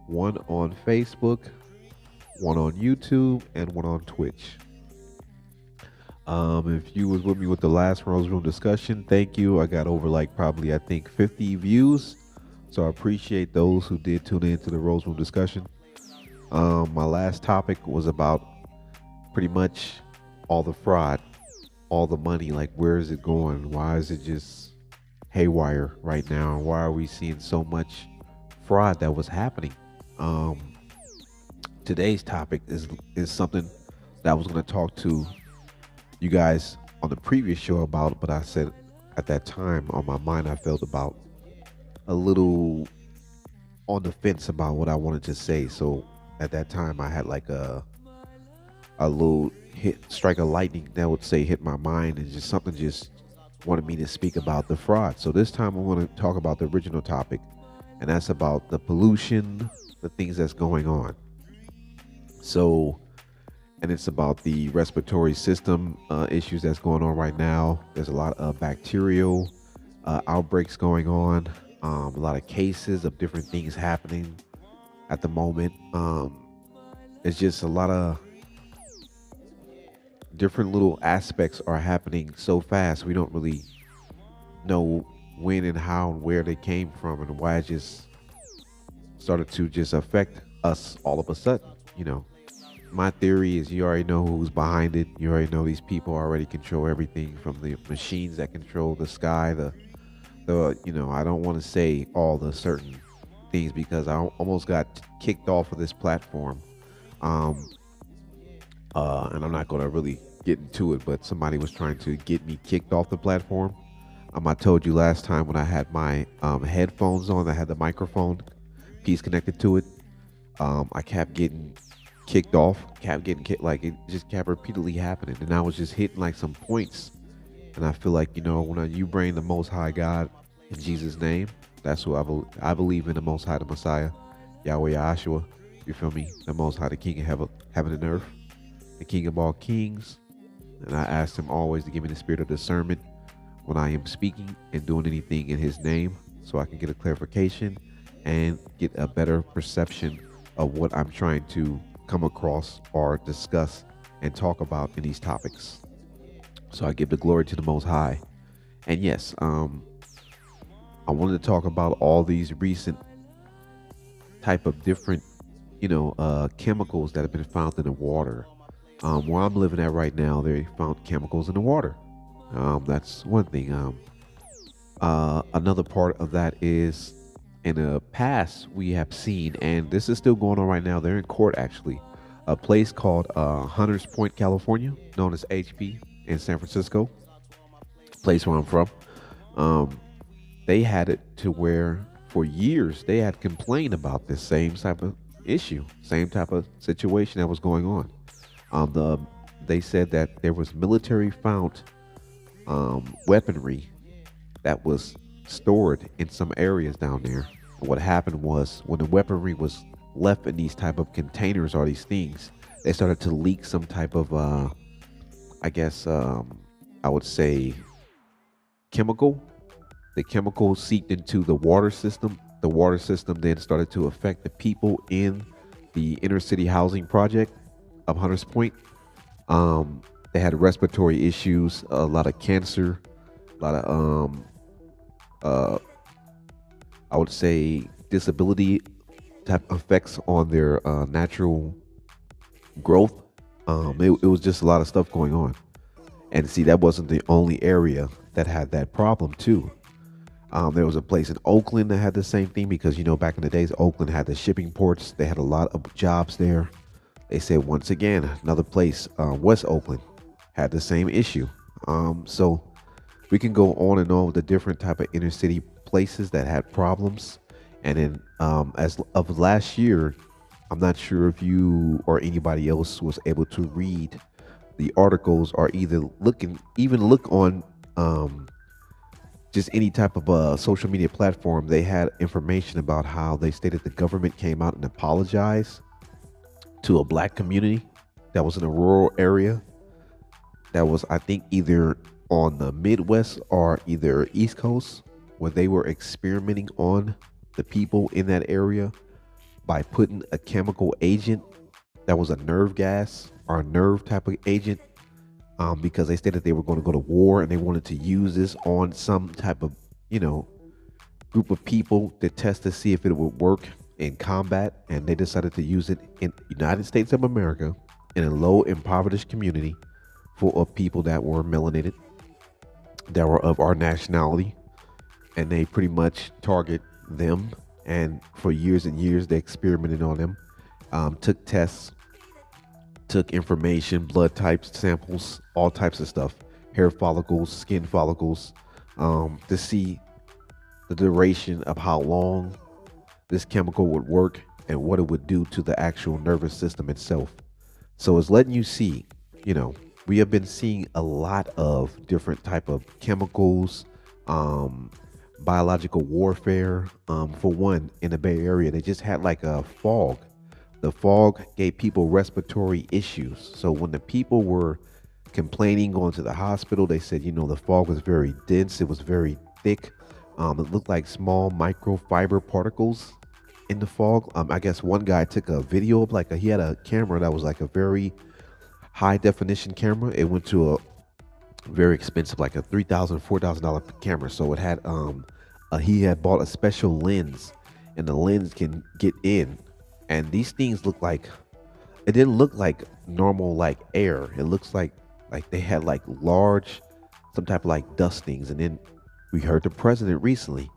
one on Facebook, one on YouTube, and one on Twitch. If you was with me with the last Rose Room discussion, thank you. I got over like probably I think 50 views, so I appreciate those who did tune in to the Rose Room discussion. My last topic was about pretty much all the fraud, all the money. Like, where is it going? Why is it just haywire right now? Why are we seeing so much fraud that was happening? Um, Today's topic is something that I was going to talk to you guys on the previous show about, but I said at that time on my mind I felt about a little on the fence about what I wanted to say. So at that time I had like a little hit strike of lightning that would say hit my mind, and just something just wanted me to speak about the fraud. So this time I want to talk about the original topic, and that's about the pollution, the things that's going on. So, and it's about the respiratory system issues that's going on right now. There's a lot of bacterial outbreaks going on, a lot of cases of different things happening at the moment. It's just a lot of different little aspects are happening so fast. We don't really know when and how and where they came from and why it just started to just affect us all of a sudden. You know, my theory is you already know who's behind it. You already know these people already control everything from the machines that control the sky, I don't want to say all the certain things because I almost got kicked off of this platform. Um, and I'm not going to really get into it, but somebody was trying to get me kicked off the platform. I told you last time when I had my headphones on, I had the microphone piece connected to it. I kept getting kicked off, kept getting kicked, like it just kept repeatedly happening. And I was just hitting like some points. And I feel like, when you bring the Most High God in Jesus' name, that's who I believe in, the Most High, the Messiah, Yahweh Yahshua. You feel me? The Most High, the King of heaven and earth, the King of all kings. And I ask him always to give me the spirit of discernment when I am speaking and doing anything in his name, so I can get a clarification and get a better perception of what I'm trying to come across or discuss and talk about in these topics. So I give the glory to the Most High. And yes, I wanted to talk about all these recent type of different, chemicals that have been found in the water. Where I'm living at right now, they found chemicals in the water. That's one thing. Another part of that is in the past we have seen, and this is still going on right now. They're in court actually. A place called Hunters Point, California, known as HP in San Francisco, place where I'm from. Um, they had it to where for years they had complained about this same type of issue, same type of situation that was going on. The They said that there was military found weaponry that was stored in some areas down there. And what happened was when the weaponry was left in these type of containers or these things, they started to leak some type of, I guess, I would say, chemical. The chemical seeped into the water system. The water system then started to affect the people in the inner city housing project of Hunters Point. They had respiratory issues, a lot of cancer, a lot of uh, I would say disability type effects on their natural growth. It was just a lot of stuff going on. And see, that wasn't the only area that had that problem too. There was a place in Oakland that had the same thing because back in the days, Oakland had the shipping ports. They had a lot of jobs there. They said once again, another place, West Oakland, had the same issue. So we can go on and on with the different type of inner city places that had problems. And then as of last year, I'm not sure if you or anybody else was able to read the articles or either even look on just any type of social media platform. They had information about how they stated the government came out and apologized to a black community that was in a rural area that was, I think, either on the Midwest or either East Coast, where they were experimenting on the people in that area by putting a chemical agent that was a nerve gas or a nerve type of agent, because they stated they were going to go to war and they wanted to use this on some type of, you know, group of people to test to see if it would work in combat. And they decided to use it in United States of America in a low impoverished community full of people that were melanated, that were of our nationality, and they pretty much target them. And for years and years, they experimented on them, took tests, took information, blood types, samples, all types of stuff, hair follicles, skin follicles, to see the duration of how long this chemical would work and what it would do to the actual nervous system itself. So it's letting you see, you know, we have been seeing a lot of different type of chemicals, um, biological warfare. For one, in the Bay Area, they just had like a fog. The fog gave people respiratory issues. So when the people were complaining, going to the hospital, they said, you know, the fog was very dense. It was very thick. It looked like small microfiber particles in the fog. I guess one guy took a video of he had a camera that was like a very high definition camera. It went to a very expensive, like a $3,000, $4,000 camera. So it had he had bought a special lens, and the lens can get in. And these things look like, it didn't look like normal like air. It looks like they had like large, some type of like dust things. And then we heard the president recently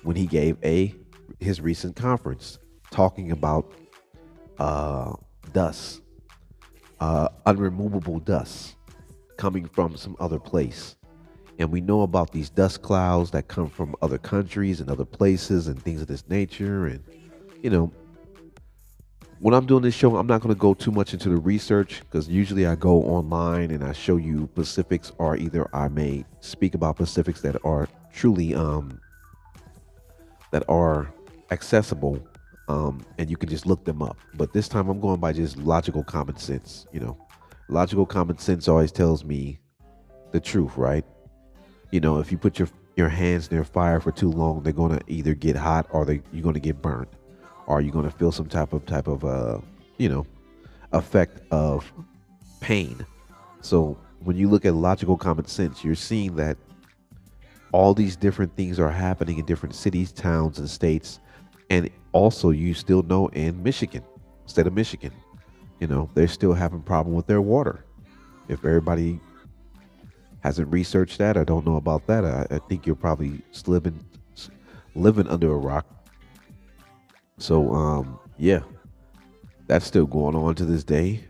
when he gave his recent conference talking about dust, unremovable dust coming from some other place. And we know about these dust clouds that come from other countries and other places and things of this nature. And, you know, when I'm doing this show, I'm not going to go too much into the research, because usually I go online and I show you specifics, or either I may speak about specifics that are truly that are accessible, and you can just look them up. But this time I'm going by just logical common sense. You know, logical common sense always tells me the truth, right? You know, if you put your hands near fire for too long, they're going to either get hot, or you're going to get burnt, or you're going to feel some type of you know, effect of pain. So when you look at logical common sense, you're seeing that all these different things are happening in different cities, towns, and states. And also, you still know in Michigan, state of Michigan, you know, they're still having problem with their water. If everybody hasn't researched that or don't know about that, I think you're probably living under a rock. So yeah, that's still going on to this day.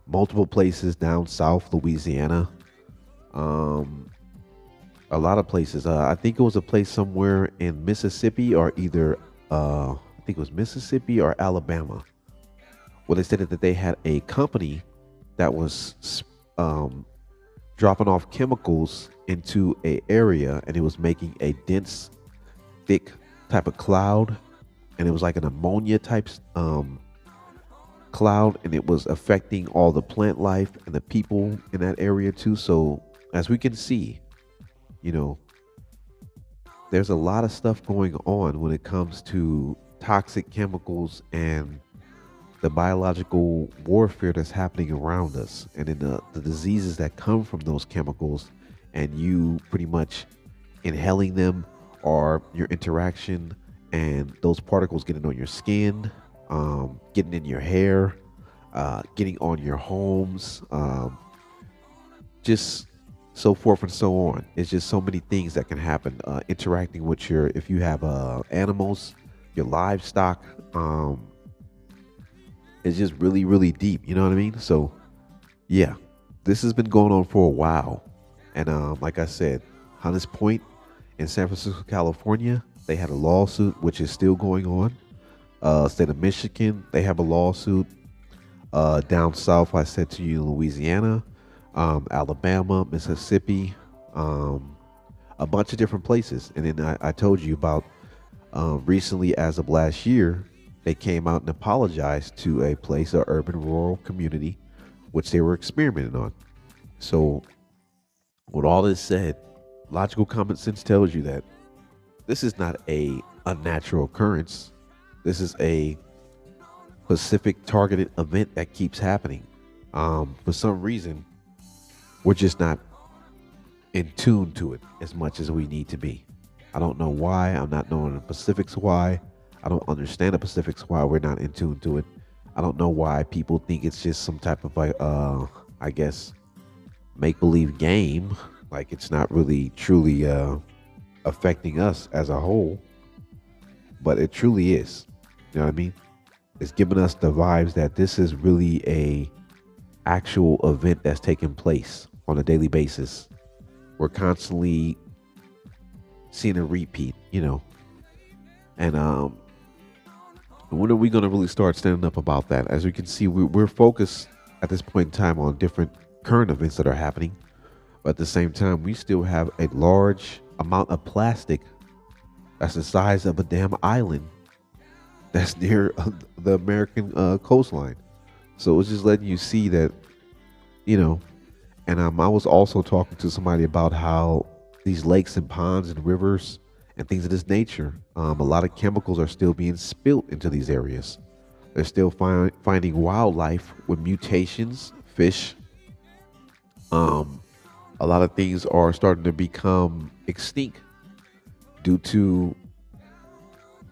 Multiple places down south, Louisiana, a lot of places. I think it was a place somewhere in Mississippi, or either I think it was Mississippi or Alabama, where they said that they had a company that was dropping off chemicals into a area, and it was making a dense, thick type of cloud, and it was like an ammonia type cloud, and it was affecting all the plant life and the people in that area too. So as we can see, you know, there's a lot of stuff going on when it comes to toxic chemicals and the biological warfare that's happening around us, and then the diseases that come from those chemicals, and you pretty much inhaling them, or your interaction, and those particles getting on your skin, getting in your hair, getting on your homes, just so forth and so on. It's just so many things that can happen. Interacting with if you have animals, your livestock. It's just really, really deep. You know what I mean? So, yeah, this has been going on for a while. And like I said, Hunters Point in San Francisco, California, they had a lawsuit which is still going on. State of Michigan, they have a lawsuit. Down south, I said to you, Louisiana, Alabama, Mississippi, a bunch of different places. And then I told you about recently, as of last year, they came out and apologized to a place, a urban rural community, which they were experimenting on. So, with all this said, logical common sense tells you that this is not a unnatural occurrence. This is a specific targeted event that keeps happening. For some reason, we're just not in tune to it as much as we need to be. I don't know why. I'm not knowing the specifics why. I don't understand the specifics why we're not in tune to it. I don't know why people think it's just some type of like, I guess, make believe game. Like it's not really truly affecting us as a whole, but it truly is. You know what I mean? It's giving us the vibes that this is really a actual event that's taking place on a daily basis. We're constantly seeing a repeat, and when are we going to really start standing up about that? As we can see, we're focused at this point in time on different current events that are happening, but at the same time, we still have a large amount of plastic that's the size of a damn island that's near the American coastline. So it's just letting you see that, you know. And I was also talking to somebody about how these lakes and ponds and rivers and things of this nature, a lot of chemicals are still being spilt into these areas. They're still finding wildlife with mutations, fish. Um, a lot of things are starting to become extinct due to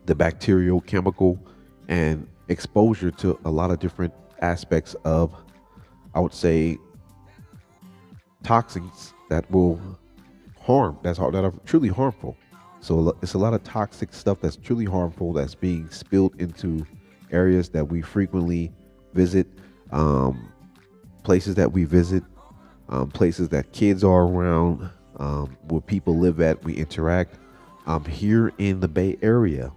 the bacterial, chemical, and exposure to a lot of different aspects of, I would say, toxins that will that are truly harmful. So it's a lot of toxic stuff that's truly harmful that's being spilled into areas that we frequently visit, um, places that we visit, places that kids are around, where people live at, we interact. Here in the Bay Area,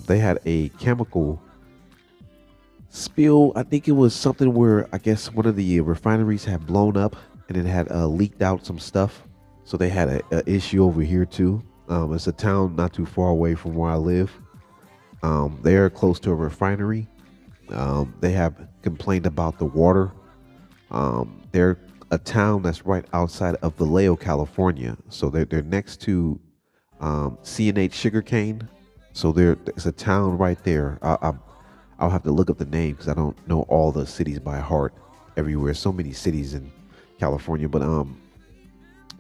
they had a chemical spill. I think it was something where I guess one of the refineries had blown up and it had leaked out some stuff. So they had a issue over here too. It's a town not too far away from where I live. They're close to a refinery. They have complained about the water. They're a town that's right outside of Vallejo, California. So they're next to CNH sugarcane. So there's a town right there. I'll have to look up the name because I don't know all the cities by heart everywhere. So many cities in California, but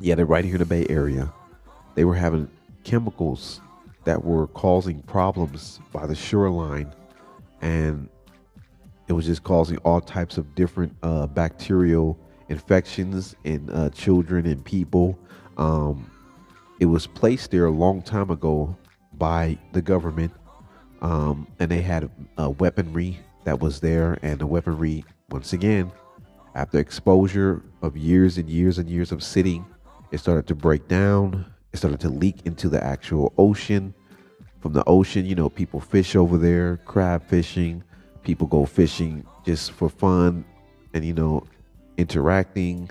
yeah, they're right here in the Bay Area. They were having chemicals that were causing problems by the shoreline, and it was just causing all types of different bacterial infections in children and people. It was placed there a long time ago by the government, and they had weaponry that was there, and the weaponry, once again, after exposure of years and years and years of sitting, it started to break down. It started to leak into the actual ocean. From the ocean, people fish over there, crab fishing. People go fishing just for fun and, interacting.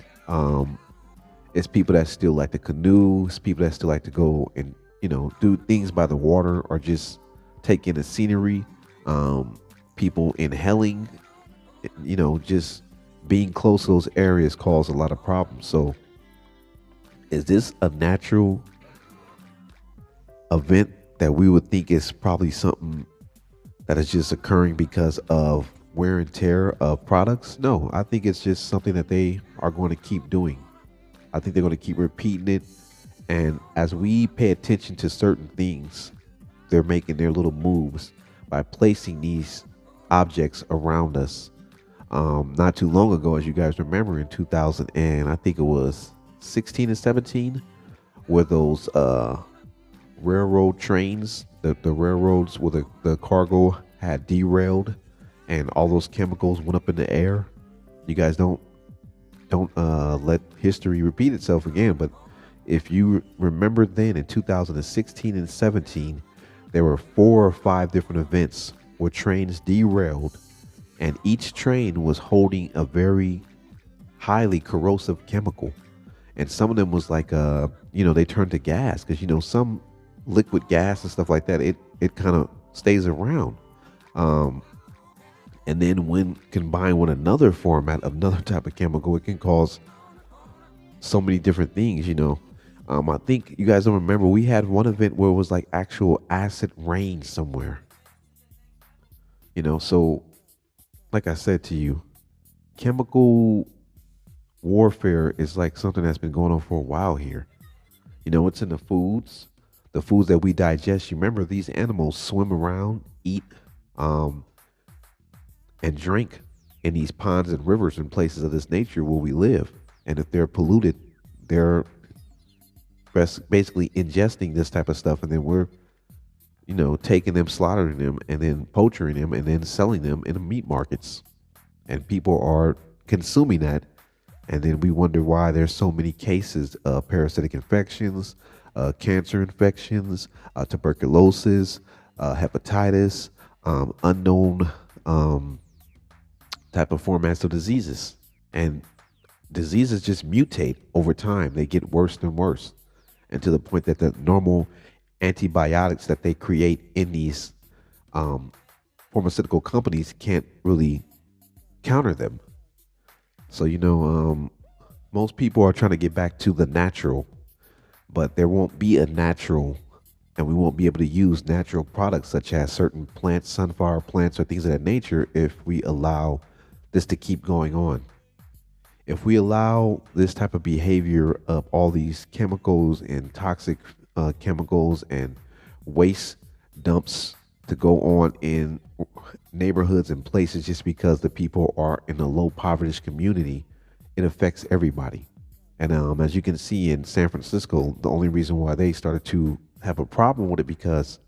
It's people that still like to canoe. It's people that still like to go and, do things by the water or just take in the scenery. People inhaling, just being close to those areas cause a lot of problems. So is this a natural event that we would think is probably something that is just occurring because of wear and tear of products? No, I think it's just something that they are going to keep doing. I think they're going to keep repeating it. And as we pay attention to certain things, they're making their little moves by placing these objects around us. Not too long ago, as you guys remember, in 2000 and I think it was 16 and 17, where those railroad trains, the railroads where the cargo had derailed and all those chemicals went up in the air. You guys don't let history repeat itself again, but if you remember, then in 2016 and 17, there were 4 or 5 different events where trains derailed, and each train was holding a very highly corrosive chemical. And some of them was like they turned to gas, because some liquid gas and stuff like that, it kind of stays around, and then when combined with another format of another type of chemical, it can cause so many different things. I think you guys don't remember, we had one event where it was like actual acid rain somewhere. So like I said to you, chemical warfare is like something that's been going on for a while here. It's in the foods that we digest. You remember these animals swim around, eat, um, and drink in these ponds and rivers and places of this nature where we live. And if they're polluted, they're basically ingesting this type of stuff, and then we're taking them, slaughtering them, and then poaching them, and then selling them in the meat markets. And people are consuming that, and then we wonder why there's so many cases of parasitic infections, cancer infections, tuberculosis, hepatitis, unknown um, type of formats of diseases. And diseases just mutate over time. They get worse and worse, and to the point that the normal antibiotics that they create in these um, pharmaceutical companies can't really counter them. So, most people are trying to get back to the natural, but there won't be a natural, and we won't be able to use natural products such as certain plants, sunflower plants, or things of that nature if we allow this to keep going on. If we allow this type of behavior of all these chemicals and toxic chemicals and waste dumps to go on in neighborhoods and places just because the people are in a low poverty community, it affects everybody. And as you can see in San Francisco, the only reason why they started to have a problem with it because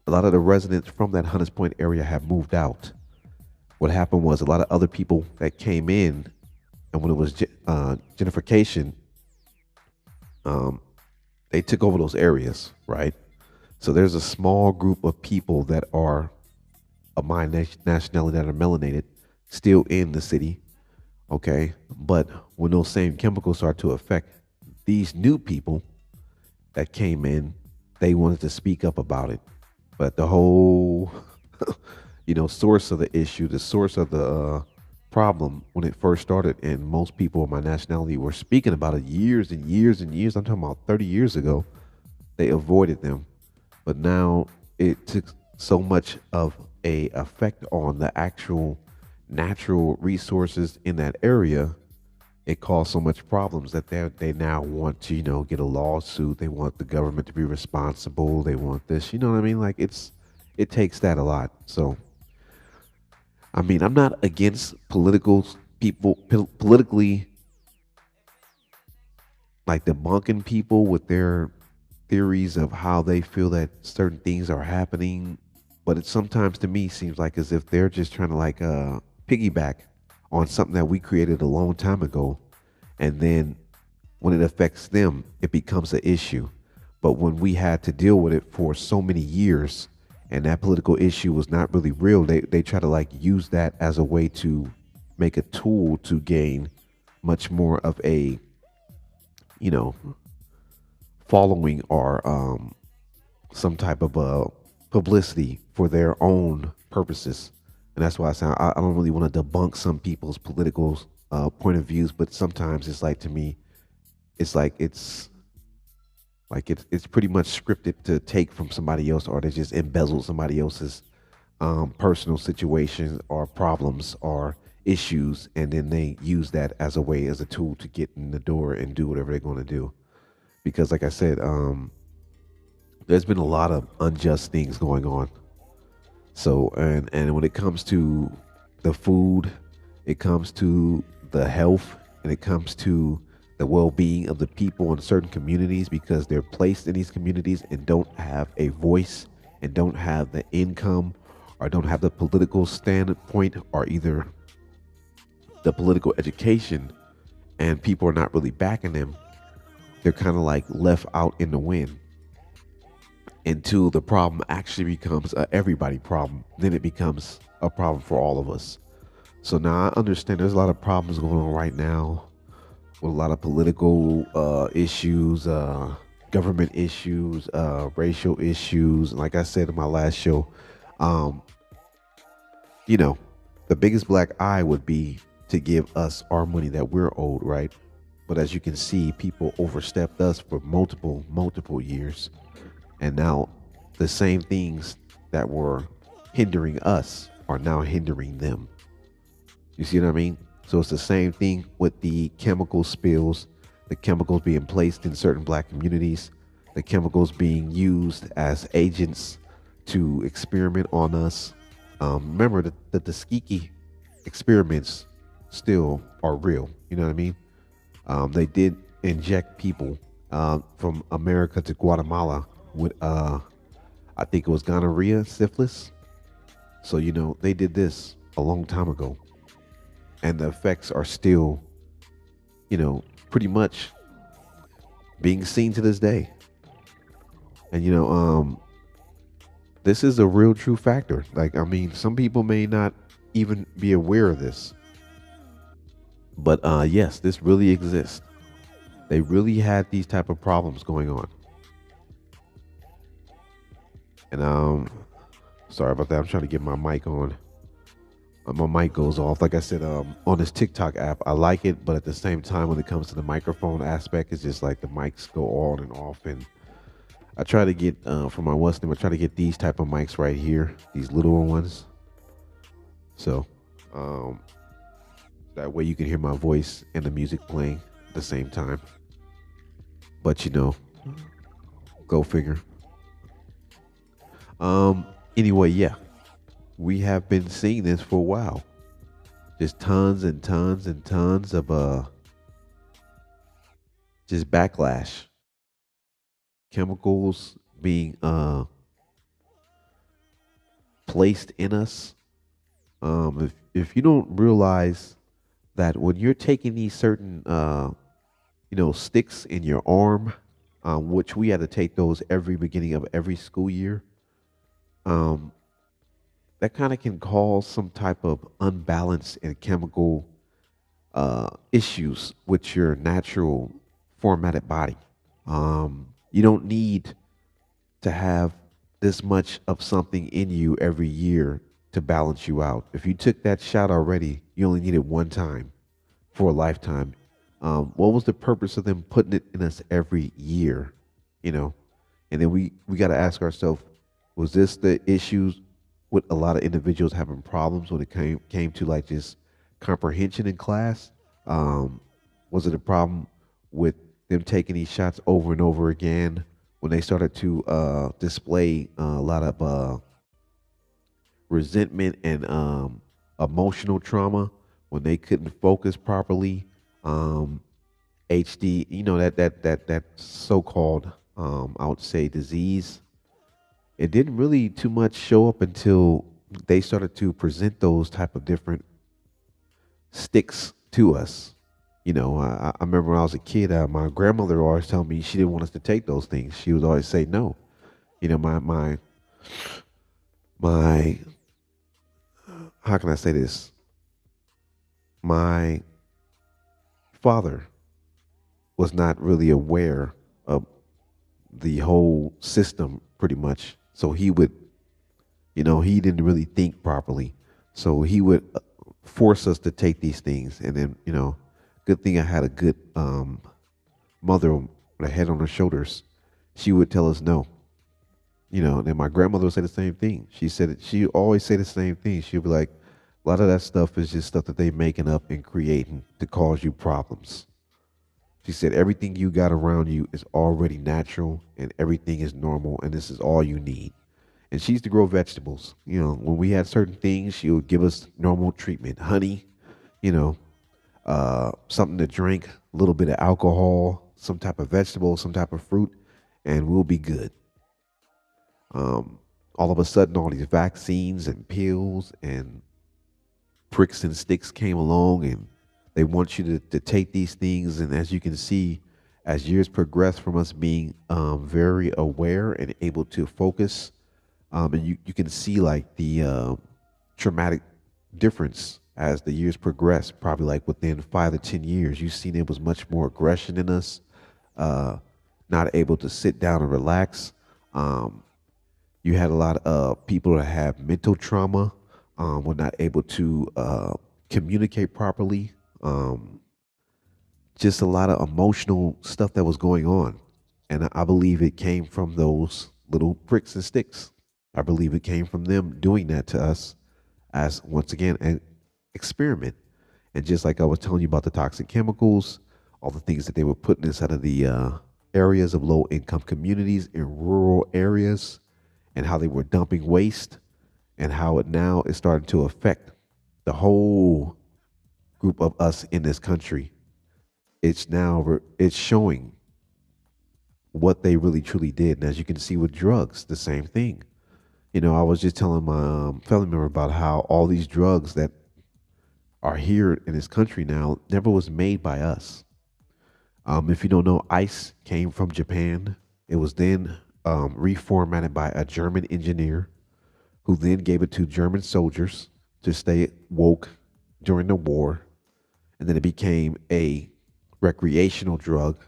a lot of the residents from that Hunters Point area have moved out. What happened was a lot of other people that came in, and when it was gentrification, um, they took over those areas, right? So there's a small group of people that are of my nationality that are melanated still in the city, okay? But when those same chemicals start to affect these new people that came in, they wanted to speak up about it. But the whole, source of the issue, the source of the problem when it first started, and most people of my nationality were speaking about it years and years and years. I'm talking about 30 years ago. They avoided them, but now it took so much of a effect on the actual natural resources in that area. It caused so much problems that they now want to get a lawsuit. They want the government to be responsible. They want this. You know what I mean? Like it takes that a lot. So I mean, I'm not against political people politically like debunking people with their theories of how they feel that certain things are happening, but it sometimes to me seems like as if they're just trying to like piggyback on something that we created a long time ago, and then when it affects them, it becomes an issue. But when we had to deal with it for so many years, and that political issue was not really real, they try to like use that as a way to make a tool to gain much more of a you know following or some type of publicity for their own purposes. And that's why I don't really want to debunk some people's political point of views, but sometimes it's like to me, it's pretty much scripted to take from somebody else, or they just embezzle somebody else's personal situations or problems or issues, and then they use that as a way, as a tool to get in the door and do whatever they're going to do. Because, like I said, there's been a lot of unjust things going on. So, and when it comes to the food, it comes to the health, and it comes to the well-being of the people in certain communities, because they're placed in these communities and don't have a voice and don't have the income or don't have the political standpoint or either the political education, and people are not really backing them. They're kind of like left out in the wind until the problem actually becomes a everybody problem. Then it becomes a problem for all of us. So now I understand there's a lot of problems going on right now with a lot of political issues, government issues, racial issues. Like I said in my last show, um, you know, the biggest black eye would be to give us our money that we're owed, right? But as you can see, people overstepped us for multiple years. And now the same things that were hindering us are now hindering them. You see what I mean? So it's the same thing with the chemical spills, the chemicals being placed in certain black communities, the chemicals being used as agents to experiment on us. Remember that the Tuskegee experiments still are real. You know what I mean? They did inject people from America to Guatemala with, I think it was gonorrhea, syphilis. So, they did this a long time ago. And the effects are still, pretty much being seen to this day. And, this is a real true factor. Like, I mean, some people may not even be aware of this. But yes, this really exists. They really had these type of problems going on. And sorry about that. I'm trying to get my mic on. My mic goes off. Like I said, on this TikTok app, I like it, but at the same time, when it comes to the microphone aspect, it's just like the mics go on and off. And I try to get for my what's name, I try to get these type of mics right here, these little ones. So um, that way you can hear my voice and the music playing at the same time. But go figure. Anyway, yeah, we have been seeing this for a while. Just tons and tons and tons of just backlash. Chemicals being placed in us. If you don't realize that when you're taking these certain sticks in your arm, which we had to take those every beginning of every school year, um, that kind of can cause some type of unbalance and chemical issues with your natural formatted body. You don't need to have this much of something in you every year to balance you out. If you took that shot already, you only need it one time for a lifetime. What was the purpose of them putting it in us every year? You know, and then we got to ask ourselves: was this the issues with a lot of individuals having problems when it came to like just comprehension in class? Was it a problem with them taking these shots over and over again when they started to display a lot of resentment and emotional trauma when they couldn't focus properly? HD, that so-called I would say disease. It didn't really too much show up until they started to present those type of different sticks to us. I remember when I was a kid, my grandmother always told me she didn't want us to take those things. She would always say no. My how can I say this? My father was not really aware of the whole system pretty much. So he would, he didn't really think properly. So he would force us to take these things. And then, good thing I had a good mother with a head on her shoulders. She would tell us no. And then my grandmother would say the same thing. She always say the same thing. She'd be like, a lot of that stuff is just stuff that they making up and creating to cause you problems. She said everything you got around you is already natural and everything is normal and this is all you need. And she used to grow vegetables. When we had certain things, she would give us normal treatment, honey, you know, something to drink, a little bit of alcohol, some type of vegetable, some type of fruit, and we'll be good. All of a sudden, all these vaccines and pills and pricks and sticks came along, and they want you to take these things. And as you can see, as years progress from us being very aware and able to focus, and you can see like the traumatic difference as the years progress. Probably like within 5 to 10 years, you've seen it was much more aggression in us, uh, not able to sit down and relax. Um, you had a lot of people that have mental trauma, were not able to communicate properly. Um, just a lot of emotional stuff that was going on. And I believe it came from those little pricks and sticks. I believe it came from them doing that to us as once again an experiment. And just like I was telling you about the toxic chemicals, all the things that they were putting inside of the areas of low income communities in rural areas, and how they were dumping waste, and how it now is starting to affect the whole group of us in this country. It's showing what they really truly did. And as you can see with drugs, the same thing. I was just telling my family member about how all these drugs that are here in this country now never was made by us. If you don't know, ice came from Japan. It was then reformatted by a German engineer who then gave it to German soldiers to stay woke during the war. And then it became a recreational drug.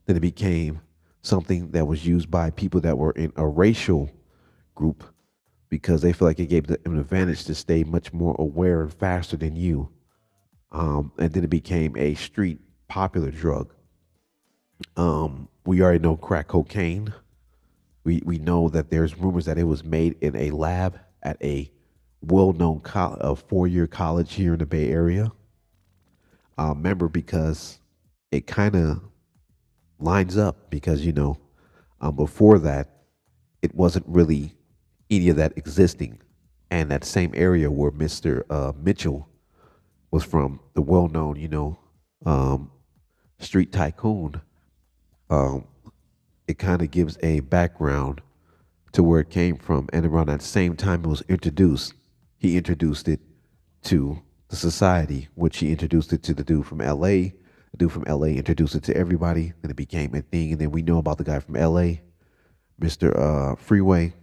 Then it became something that was used by people that were in a racial group because they feel like it gave them an advantage to stay much more aware and faster than you. And then it became a street popular drug. We already know crack cocaine. We know that there's rumors that it was made in a lab at a well-known a four-year college here in the Bay Area. Remember, because it kind of lines up because before that it wasn't really any of that existing, and that same area where Mr. Mitchell was from, the well-known um, street tycoon. Um, it kind of gives a background to where it came from, and around that same time it was introduced. He introduced it to the society, which he introduced it to the dude from L.A. The dude from LA introduced it to everybody, and it became a thing. And then we know about the guy from LA, Mr. Freeway.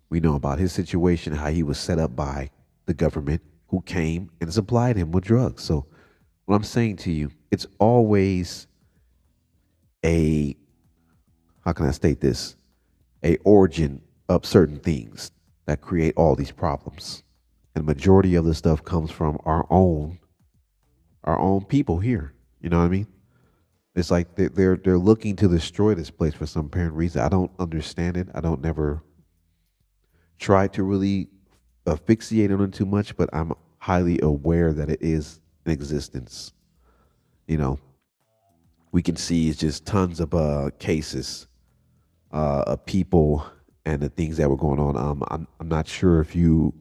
We know about his situation, how he was set up by the government who came and supplied him with drugs. So, what I'm saying to you, it's always a, how can I state this? A origin of certain things that create all these problems. And the majority of the stuff comes from our own people here. You know what I mean? It's like they're looking to destroy this place for some apparent reason. I don't understand it. I don't never try to really fixate on it too much, but I'm highly aware that it is in existence. You know, we can see it's just tons of cases of people and the things that were going on. I'm not sure if you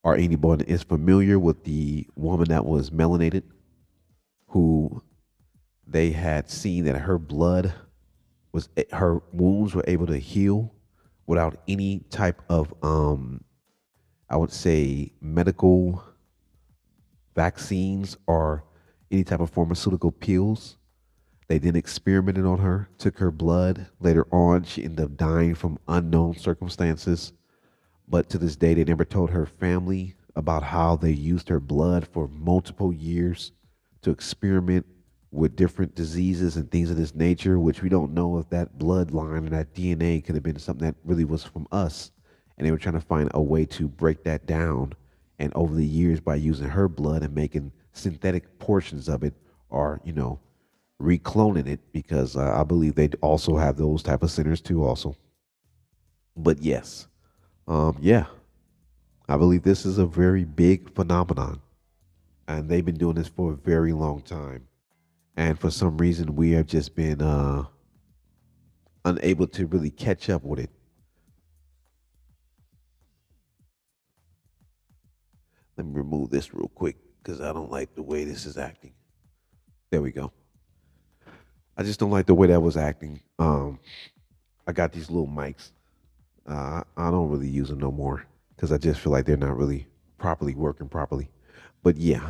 or anyone is familiar with the woman that was melanated, who they had seen that her wounds were able to heal without any type of I would say medical vaccines or any type of pharmaceutical pills. They then experimented on her, took her blood. Later on, she ended up dying from unknown circumstances. But to this day, they never told her family about how they used her blood for multiple years to experiment with different diseases and things of this nature, which we don't know if that bloodline or that DNA could have been something that really was from us. And they were trying to find a way to break that down. And over the years, by using her blood and making synthetic portions of it, or recloning it, because I believe they also have those type of centers too, also. But yes, yeah, I believe this is a very big phenomenon, and they've been doing this for a very long time. And for some reason, we have just been unable to really catch up with it. Let me remove this real quick because I don't like the way this is acting. There we go. I just don't like the way that was acting. I got these little mics. I don't really use them no more because I just feel like they're not really properly working properly. But yeah,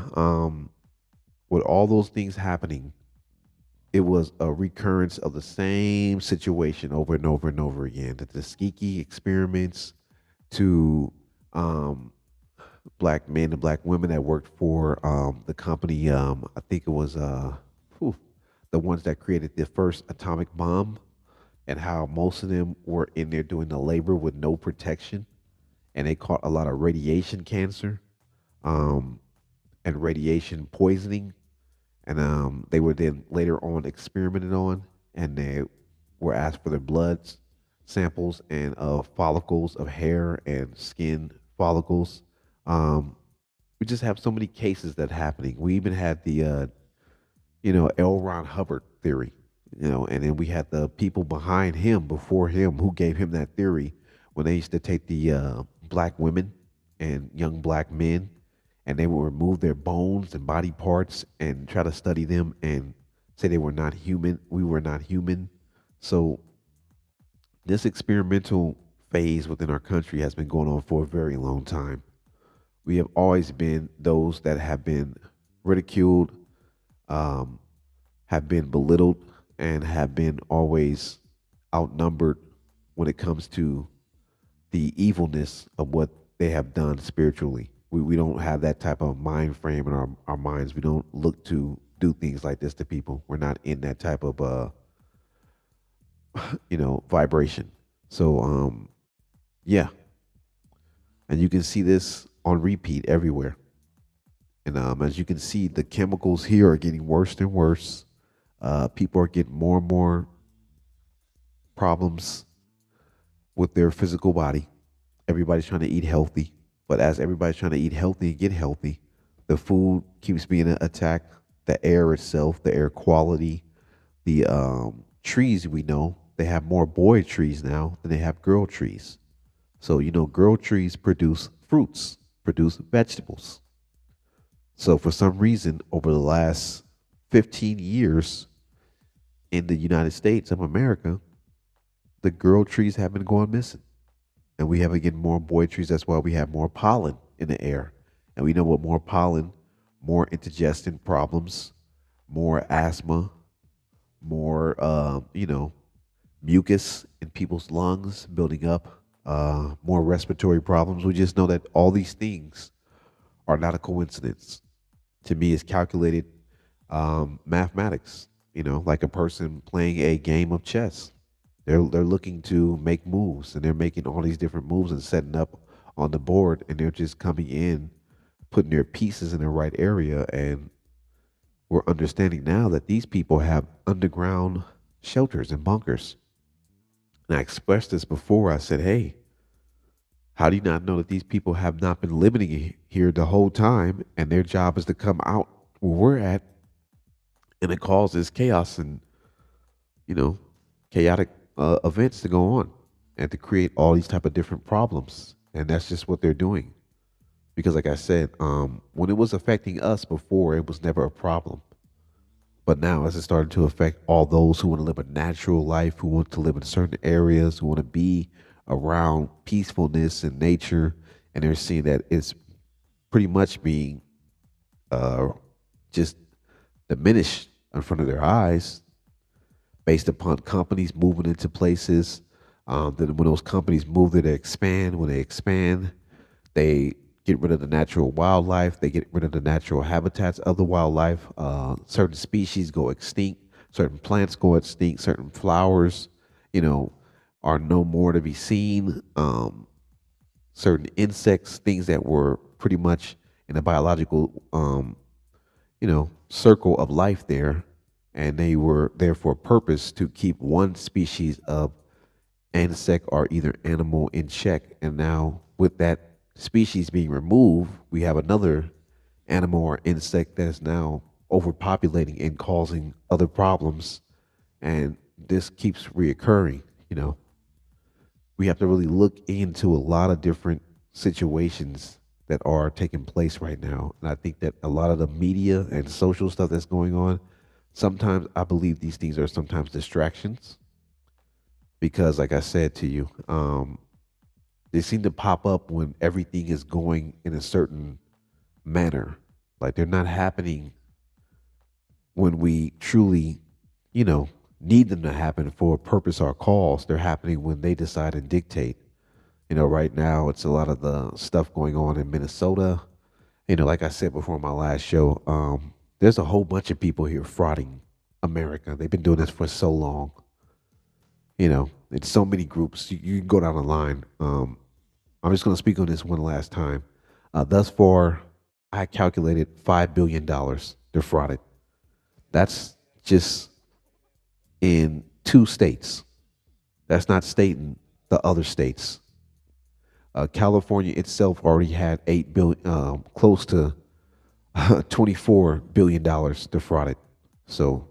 with all those things happening, it was a recurrence of the same situation over and over and over again. The Tuskegee experiments to um, black men and black women that worked for the company. I think it was whew, the ones that created the first atomic bomb, and how most of them were in there doing the labor with no protection, and they caught a lot of radiation cancer um, and radiation poisoning, and they were then later on experimented on, and they were asked for their blood samples and follicles of hair and skin follicles. Um, we just have so many cases that happening. We even had the L. Ron Hubbard theory, and then we had the people behind him before him who gave him that theory when they used to take the black women and young black men, and they would remove their bones and body parts and try to study them and say they were not human. We were not human. So this experimental phase within our country has been going on for a very long time. We have always been those that have been ridiculed, um, have been belittled, and have been always outnumbered when it comes to the evilness of what they have done spiritually. We don't have that type of mind frame in our minds. We don't look to do things like this to people. We're not in that type of vibration. So yeah, and you can see this on repeat everywhere. And as you can see, the chemicals here are getting worse and worse. People are getting more and more problems with their physical body. Everybody's trying to eat healthy, but as everybody's trying to eat healthy and get healthy, the food keeps being attacked. The air itself, the air quality, the trees we know they have more boy trees now than they have girl trees. So girl trees produce fruits, produce vegetables. So for some reason, over the last 15 years in the United States of America, the girl trees have been going missing. And we have again more boy trees. That's why we have more pollen in the air. And we know what more pollen, more indigestion problems, more asthma, more mucus in people's lungs building up, more respiratory problems. We just know that all these things are not a coincidence. To me, it's calculated mathematics. Like a person playing a game of chess. They're looking to make moves, and they're making all these different moves and setting up on the board, and they're just coming in, putting their pieces in the right area, and we're understanding now that these people have underground shelters and bunkers. And I expressed this before. I said, "Hey, how do you not know that these people have not been living here the whole time, and their job is to come out where we're at, and it causes chaos and you know chaotic events to go on, and to create all these type of different problems, and that's just what they're doing. Because, like I said, when it was affecting us before, it was never a problem, but now as it started to affect all those who want to live a natural life, who want to live in certain areas, who want to be around peacefulness and nature, and they're seeing that it's pretty much being uh, just diminished in front of their eyes based upon companies moving into places. Then when those companies move there, they expand. When they expand, they get rid of the natural wildlife. They get rid of the natural habitats of the wildlife. Certain species go extinct. Certain plants go extinct. Certain flowers, you know, are no more to be seen. Certain insects, things that were pretty much in a biological, circle of life there, and they were there for a purpose to keep one species of insect or either animal in check. And now, with that species being removed, we have another animal or insect that is now overpopulating and causing other problems. And this keeps reoccurring. We have to really look into a lot of different situations that are taking place right now. And I think that a lot of the media and social stuff that's going on, sometimes I believe these things are sometimes distractions because, like I said to you, they seem to pop up when everything is going in a certain manner. Like they're not happening when we truly, you know, need them to happen for a purpose or cause. They're happening when they decide and dictate. Right now it's a lot of the stuff going on in Minnesota. Like I said before in my last show, there's a whole bunch of people here frauding America. They've been doing this for so long. It's so many groups. You can go down the line. I'm just going to speak on this one last time. Thus far, I calculated $5 billion defrauded. That's just in 2 states. That's not stating the other states. California itself already had 8 billion, close to $24 billion defrauded. So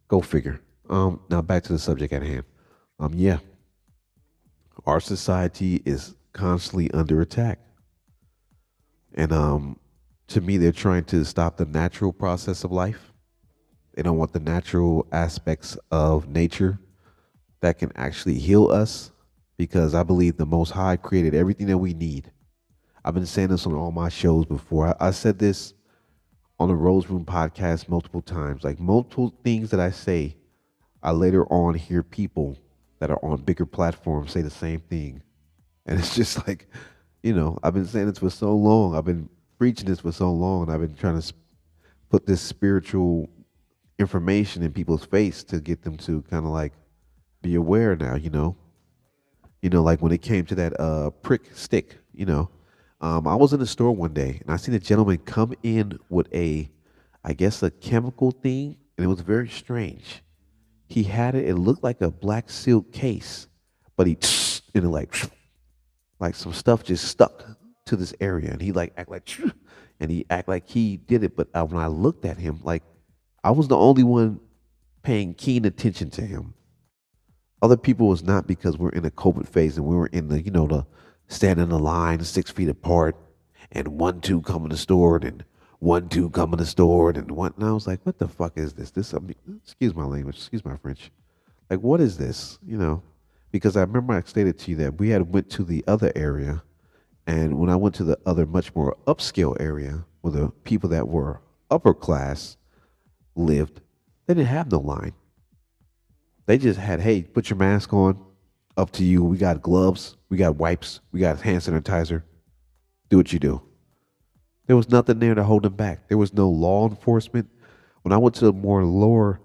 go figure. Now back to the subject at hand. Yeah, our society is constantly under attack, and to me, they're trying to stop the natural process of life. They don't want the natural aspects of nature that can actually heal us, because I believe the Most High created everything that we need. I've been saying this on all my shows before. I said this on the Rose Room podcast multiple times. Like multiple things that I say, I later on hear people that are on bigger platforms say the same thing. And it's just like, I've been saying this for so long. I've been preaching this for so long, and I've been trying to put this spiritual information in people's face to get them to kind of like be aware now, like when it came to that prick stick, I was in the store one day and I seen a gentleman come in with I guess a chemical thing, and it was very strange. He had it, it looked like a black silk case, but he and it like some stuff just stuck to this area, and he like act like and he act like he did it, but when I looked at him, like I was the only one paying keen attention to him. Other people was not, because we're in a COVID phase and we were in the stand in the line 6 feet apart, and 1, 2 come in the store, and 1, 2 come in the store, and one. And I was like, what the fuck is this? Excuse my language, excuse my French. Like, what is this? Because I remember I stated to you that we had went to the other area, and when I went to the other much more upscale area where the people that were upper class lived, they didn't have no line. They just had, hey, put your mask on. Up to you. We got gloves. We got wipes. We got hand sanitizer. Do what you do. There was nothing there to hold them back. There was no law enforcement. When I went to the more lower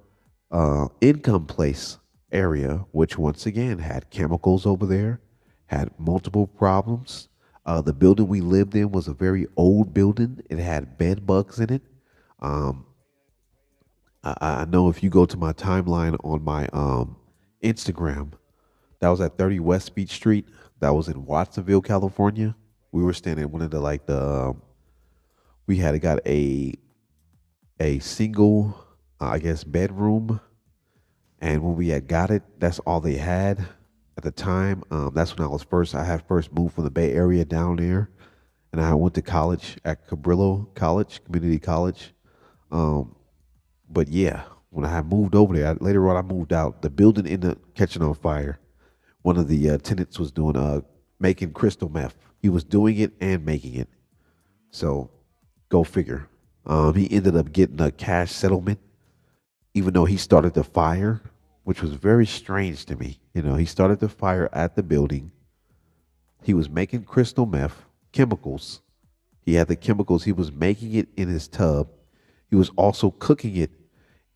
income place area, which once again had chemicals over there, had multiple problems. The building we lived in was a very old building. It had bed bugs in it. Um, I know if you go to my timeline on my Instagram, that was at 30 West Beach Street. That was in Watsonville, California. We were staying in one of we had got a single, I guess, bedroom, and when we had got it, that's all they had at the time. That's when I had first moved from the Bay Area down there, and I went to college at Cabrillo College, community college. Um, but yeah, when I had moved over there, later on I moved out. The building ended up catching on fire. One of the tenants was doing making crystal meth. He was doing it and making it. So go figure. He ended up getting a cash settlement, even though he started the fire, which was very strange to me. He started the fire at the building. He was making crystal meth chemicals. He had the chemicals. He was making it in his tub. He was also cooking it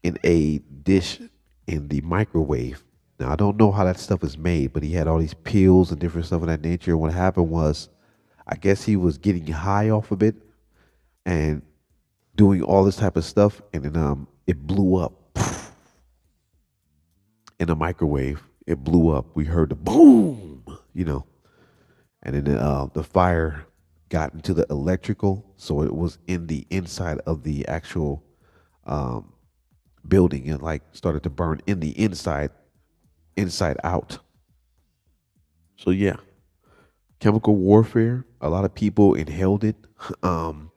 in a dish in the microwave. Now, I don't know how that stuff is made, but he had all these pills and different stuff of that nature. And what happened was, I guess he was getting high off of it and doing all this type of stuff. And then it blew up in the microwave. It blew up. We heard the boom, and then the fire got into the electrical. So it was in the inside of the actual um, building, and like started to burn in the inside out. So yeah, chemical warfare. A lot of people inhaled it. Um,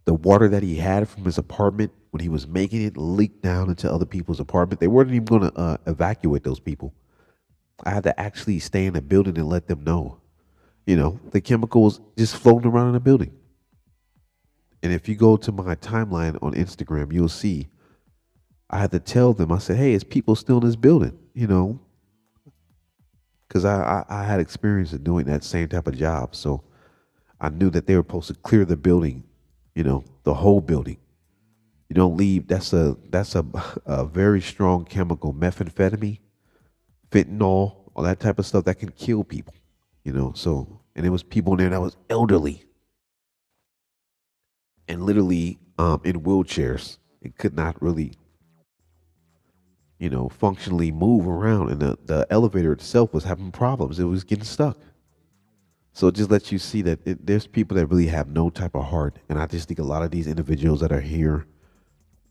the water that he had from his apartment when he was making it leaked down into other people's apartment. They weren't even going to evacuate those people. I had to actually stay in the building and let them know. The chemical was just floating around in the building. And if you go to my timeline on Instagram, you'll see I had to tell them. I said, "Hey, it's people still in this building." Because I had experience in doing that same type of job. So I knew that they were supposed to clear the building, the whole building. You don't leave. That's a very strong chemical, methamphetamine, fentanyl, all that type of stuff that can kill people. So, and there was people in there that was elderly and literally in wheelchairs and could not really, functionally move around, and the elevator itself was having problems. It was getting stuck. So it just lets you see that there's people that really have no type of heart. And I just think a lot of these individuals that are here,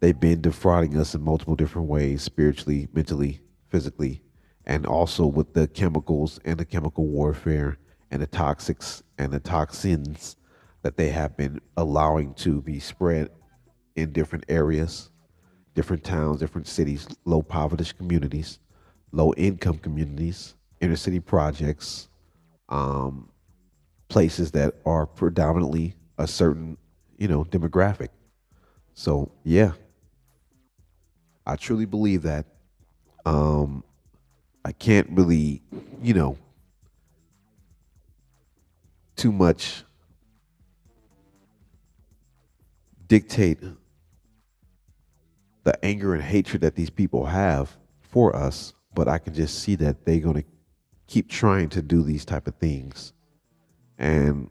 they've been defrauding us in multiple different ways, spiritually, mentally, physically, and also with the chemicals and the chemical warfare and the toxics and the toxins that they have been allowing to be spread in different areas, different towns, different cities, low poverty communities, low income communities, inner city projects, um, places that are predominantly a certain, demographic. So yeah, I truly believe that. Um, I can't really, you know, too much dictate the anger and hatred that these people have for us, but I can just see that they're going to keep trying to do these type of things. And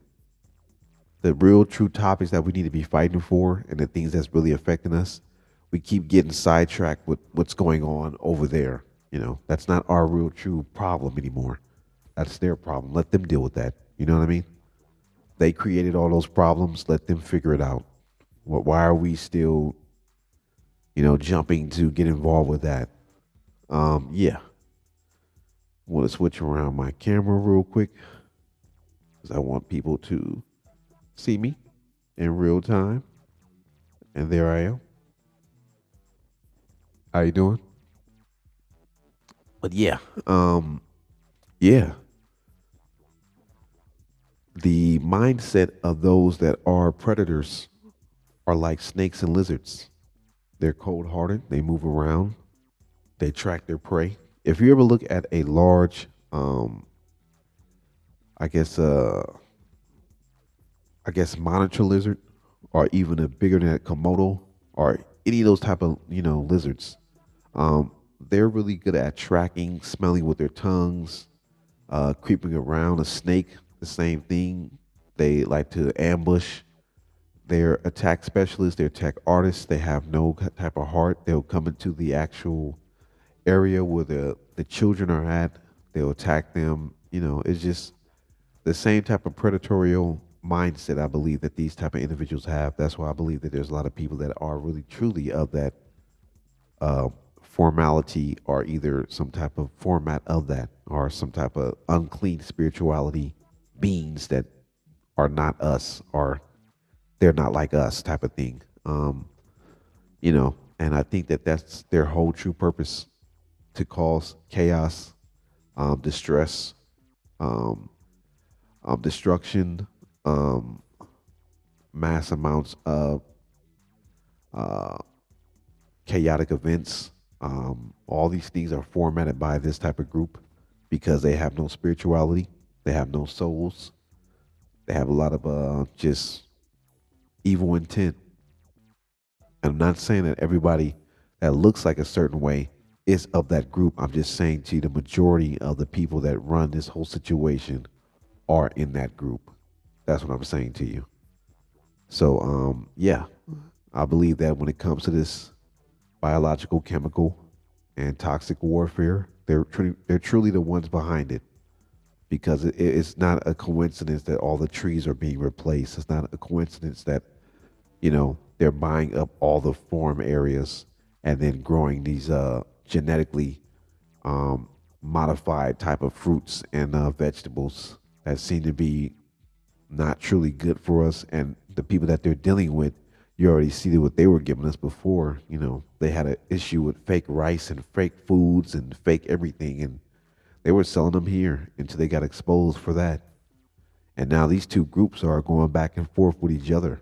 the real true topics that we need to be fighting for and the things that's really affecting us, we keep getting sidetracked with what's going on over there. That's not our real true problem anymore. That's their problem. Let them deal with that. You know what I mean? They created all those problems. Let them figure it out. Why are we still, jumping to get involved with that? Yeah. Want to switch around my camera real quick because I want people to see me in real time. And there I am. How you doing? But yeah, the mindset of those that are predators are like snakes and lizards. They're cold hearted. They move around. They track their prey. If you ever look at a large, I guess, monitor lizard, or even a bigger than a Komodo, or any of those type of lizards, um, they're really good at tracking, smelling with their tongues, creeping around. A snake, the same thing. They like to ambush. They're attack specialists. They're attack artists. They have no type of heart. They'll come into the actual area where the children are at. They'll attack them. It's just the same type of predatorial mindset I believe that these type of individuals have. That's why I believe that there's a lot of people that are really truly of that formality, or either some type of format of that, or some type of unclean spirituality beings that are not us, or they're not like us type of thing. And I think that that's their whole true purpose, to cause chaos, distress, um, destruction, um, mass amounts of uh, chaotic events. All these things are formatted by this type of group because they have no spirituality, they have no souls, they have a lot of just evil intent. I'm not saying that everybody that looks like a certain way is of that group. I'm just saying to you, the majority of the people that run this whole situation are in that group. That's what I'm saying to you. So, yeah, I believe that when it comes to this biological, chemical, and toxic warfare, they're truly the ones behind it, because it's not a coincidence that all the trees are being replaced. It's not a coincidence that they're buying up all the farm areas and then growing these genetically um, modified type of fruits and vegetables that seem to be not truly good for us. And the people that they're dealing with, you already see what they were giving us before. They had an issue with fake rice and fake foods and fake everything, and they were selling them here until they got exposed for that. And now these two groups are going back and forth with each other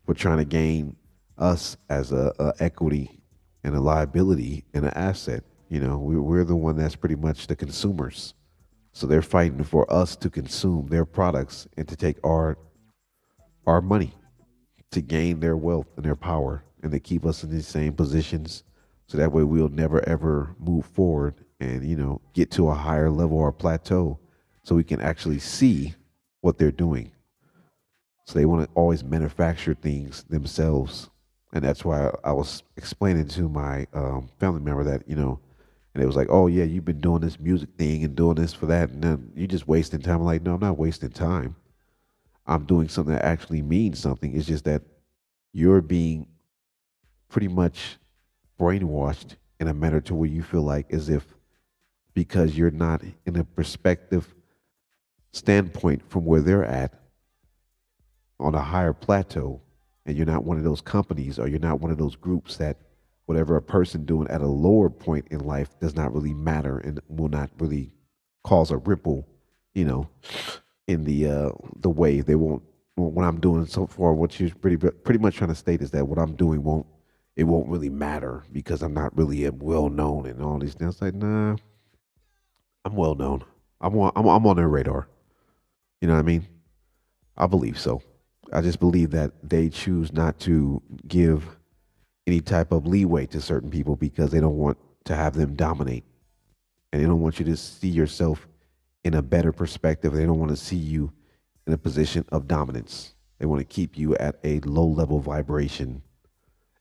for trying to gain us as a equity and a liability and an asset. We're the one that's pretty much the consumers. So they're fighting for us to consume their products and to take our money, to gain their wealth and their power, and to keep us in these same positions, so that way we'll never ever move forward and get to a higher level or plateau, so we can actually see what they're doing. So they want to always manufacture things themselves. And that's why I was explaining to my family member that And it was like, oh yeah, you've been doing this music thing and doing this for that, and then you just wasting time. I'm like, no, I'm not wasting time. I'm doing something that actually means something. It's just that you're being pretty much brainwashed in a manner to where you feel like as if because you're not in a perspective standpoint from where they're at on a higher plateau, and you're not one of those companies or you're not one of those groups that whatever a person doing at a lower point in life does not really matter and will not really cause a ripple, you know, in the wave. They won't. What I'm doing so far, what you're pretty much trying to state is that what I'm doing won't really matter because I'm not really a well known and all these things. It's like, nah, I'm well known. I'm on their radar. You know what I mean? I believe so. I just believe that they choose not to give any type of leeway to certain people because they don't want to have them dominate. And they don't want you to see yourself in a better perspective. They don't want to see you in a position of dominance. They want to keep you at a low level vibration.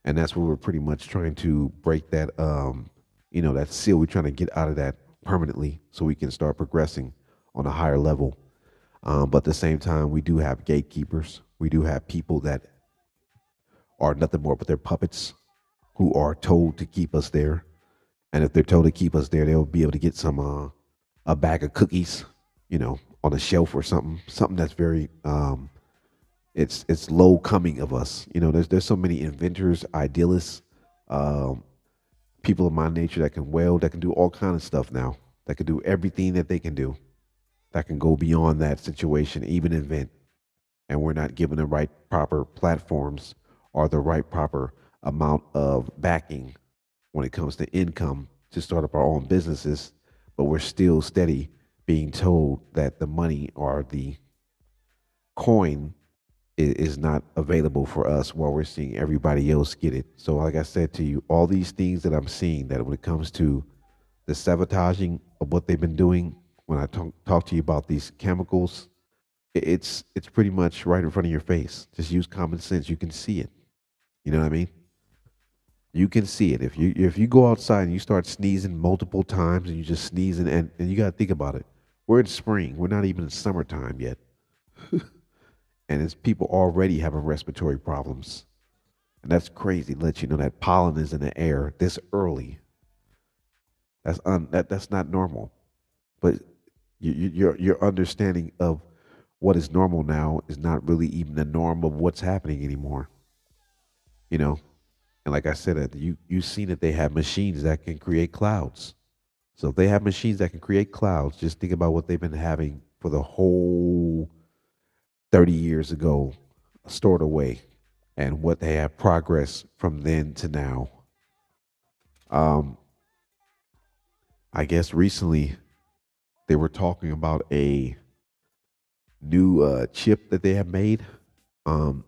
And that's what we're pretty much trying to break that that seal. We're trying to get out of that permanently so we can start progressing on a higher level. But at the same time, we do have gatekeepers. We do have people that are nothing more but their puppets who are told to keep us there. And if they're told to keep us there, they'll be able to get some a bag of cookies, on a shelf or something that's very it's low coming of us. There's so many inventors, idealists, um, people of my nature that can weld, that can do all kind of stuff now, that can do everything that they can do, that can go beyond that situation, even invent. And we're not given the right proper platforms or the right proper amount of backing when it comes to income to start up our own businesses, but we're still steady being told that the money or the coin is not available for us while we're seeing everybody else get it. So, like I said to you, all these things that I'm seeing that when it comes to the sabotaging of what they've been doing, when I talk to you about these chemicals, it's pretty much right in front of your face. Just use common sense. You can see it. You know what I mean? You can see it. If you go outside and you start sneezing multiple times and you just sneezing and you gotta think about it. We're in spring. We're not even in summertime yet. And it's people already having respiratory problems. And that's crazy. Let you know that pollen is in the air this early. That's not normal. But your understanding of what is normal now is not really even the norm of what's happening anymore. You know, and like I said, you've seen that they have machines that can create clouds. So if they have machines that can create clouds, just think about what they've been having for the whole 30 years ago, stored away, and what they have progressed from then to now. Um, I guess recently they were talking about a new chip that they have made. Um,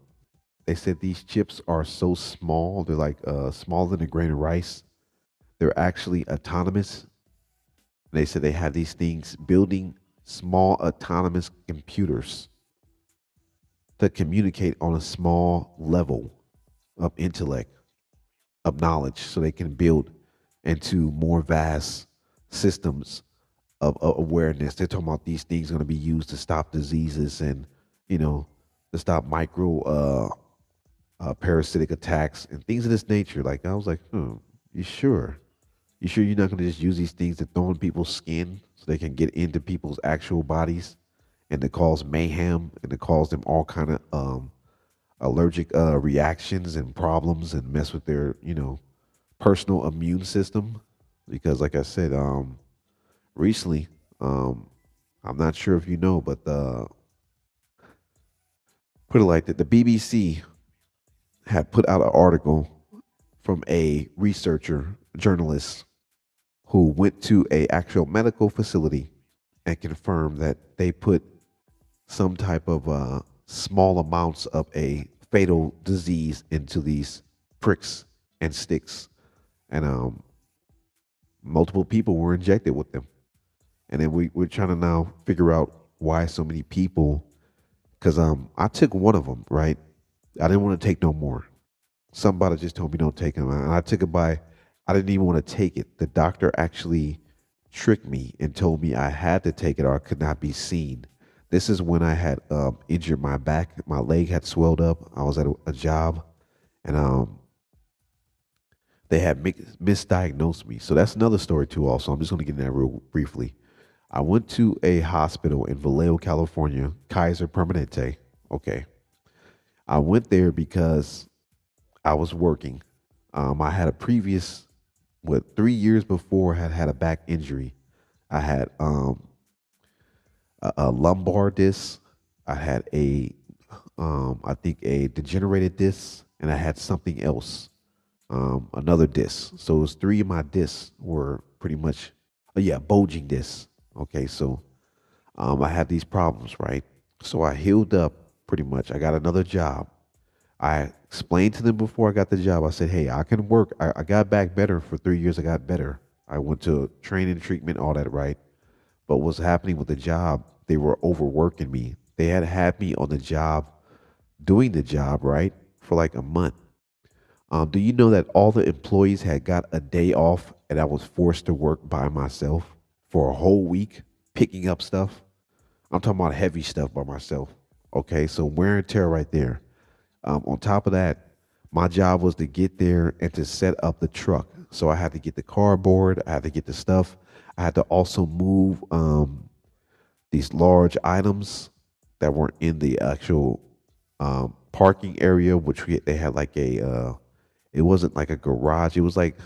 they said these chips are so small; they're like smaller than a grain of rice. They're actually autonomous. They said they have these things building small autonomous computers to communicate on a small level of intellect, of knowledge, so they can build into more vast systems of awareness. They're talking about these things going to be used to stop diseases and, you know, to stop micro parasitic attacks and things of this nature. Like, I was like, you sure? You sure you're not going to just use these things to throw in people's skin so they can get into people's actual bodies and to cause mayhem and to cause them all kind of allergic reactions and problems and mess with their, personal immune system? Because, like I said, recently, um, I'm not sure if you know, but put it like that, the BBC had put out an article from a researcher, journalist, who went to a actual medical facility and confirmed that they put some type of small amounts of a fatal disease into these pricks and sticks, and multiple people were injected with them. And then we're trying to now figure out why so many people. Because I took one of them, right? I didn't want to take no more. Somebody just told me don't take them, and I took it by. I didn't even want to take it. The doctor actually tricked me and told me I had to take it or I could not be seen. This is when I had injured my back. My leg had swelled up. I was at a job, and they had misdiagnosed me. So that's another story too. Also, I'm just going to get in that real briefly. I went to a hospital in Vallejo, California, Kaiser Permanente. Okay, I went there because I was working. I had a previous, what, 3 years before, had had a back injury. I had a lumbar disc. I had I think a degenerated disc, and I had something else, another disc. So it was three of my discs were pretty much, yeah, bulging discs. Okay, so I had these problems, right? So I healed up pretty much. I got another job. I explained to them before I got the job. I said, "Hey, I can work. I got back better for 3 years. I got better. I went to training, treatment, all that, right?" But what's happening with the job? They were overworking me. They had me on the job, doing the job, right, for like a month. Do you know that all the employees had got a day off, and I was forced to work by myself for a whole week, picking up stuff? I'm talking about heavy stuff by myself. Okay, so wear and tear right there. On top of that, my job was to get there and to set up the truck. So I had to get the cardboard, I had to get the stuff. I had to also move these large items that weren't in the actual parking area, which they had like it wasn't like a garage. It was like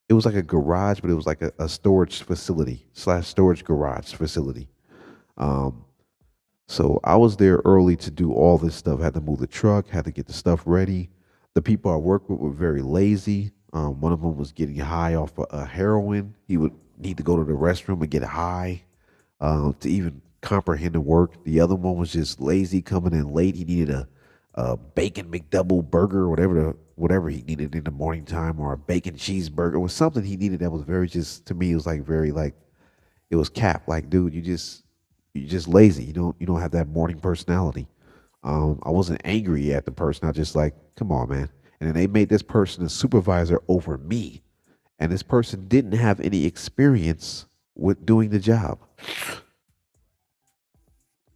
a garage, but it was like a storage facility slash storage garage facility. Um, so I was there early to do all this stuff. Had to move the truck, had to get the stuff ready. The people I worked with were very lazy. One of them was getting high off of heroin. He would need to go to the restroom and get high to even comprehend the work. The other one was just lazy, coming in late. He needed a bacon McDouble burger, whatever he needed in the morning time, or a bacon cheeseburger. It was something he needed that was very, just to me, it was like very like, it was cap. Like, dude, you're just lazy. You don't have that morning personality. I wasn't angry at the person. I just like, come on, man. And then they made this person a supervisor over me, and this person didn't have any experience with doing the job,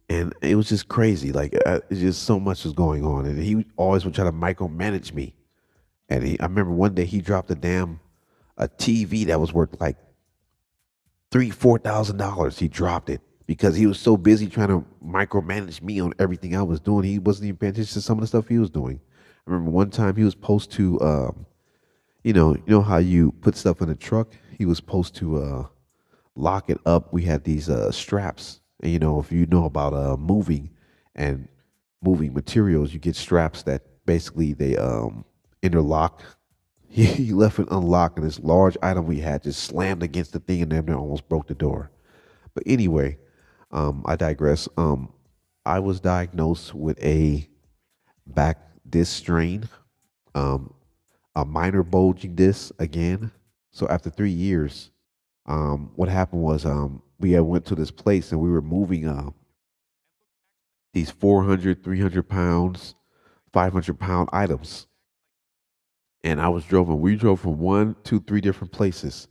and it was just crazy. Like, it's just so much was going on, and he always would try to micromanage me. And I remember one day he dropped a TV that was worth like $3,000, $4,000. He dropped it because he was so busy trying to micromanage me on everything I was doing. He wasn't even paying attention to some of the stuff he was doing. I remember one time he was supposed to, you know how you put stuff in a truck. He was supposed to lock it up. We had these straps, and if you know about moving and moving materials, you get straps that basically they interlock. He left it unlocked, and this large item we had just slammed against the thing, and then almost broke the door. But anyway, I digress. I was diagnosed with a back disc strain, um, a minor bulging disc again. So after 3 years, what happened was we had went to this place and we were moving these 400, 300 pounds, 500-pound items. And we drove from one, two, three different places.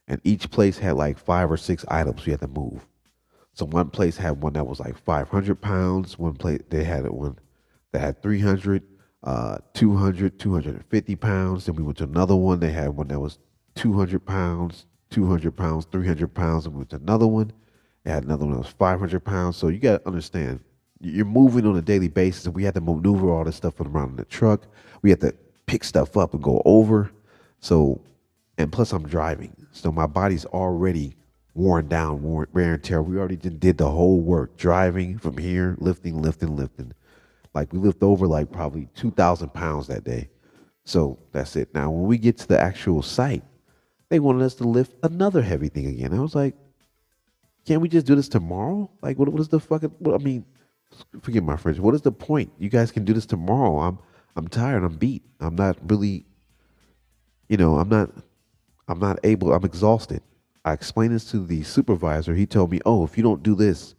And each place had like 5 or 6 items we had to move. So one place had one that was like 500 pounds. One place they had one that had 300, 200, 250 pounds. Then we went to another one. They had one that was 200 pounds, 200 pounds, 300 pounds. And we went to another one. They had another one that was 500 pounds. So you got to understand, you're moving on a daily basis. And we had to maneuver all this stuff around in the truck. We had to pick stuff up and go over. So, and plus I'm driving. So my body's already worn down, wear and tear. We already did the whole work, driving from here, lifting, lifting, lifting. Like we lift over like probably 2,000 pounds that day. So that's it. Now, when we get to the actual site, they wanted us to lift another heavy thing again. I was like, can't we just do this tomorrow? Like, what is the fucking, I mean, forgive my French. What is the point? You guys can do this tomorrow. I'm tired. I'm beat. I'm not really, I'm not able, I'm exhausted. I explained this to the supervisor. He told me, oh, if you don't do this,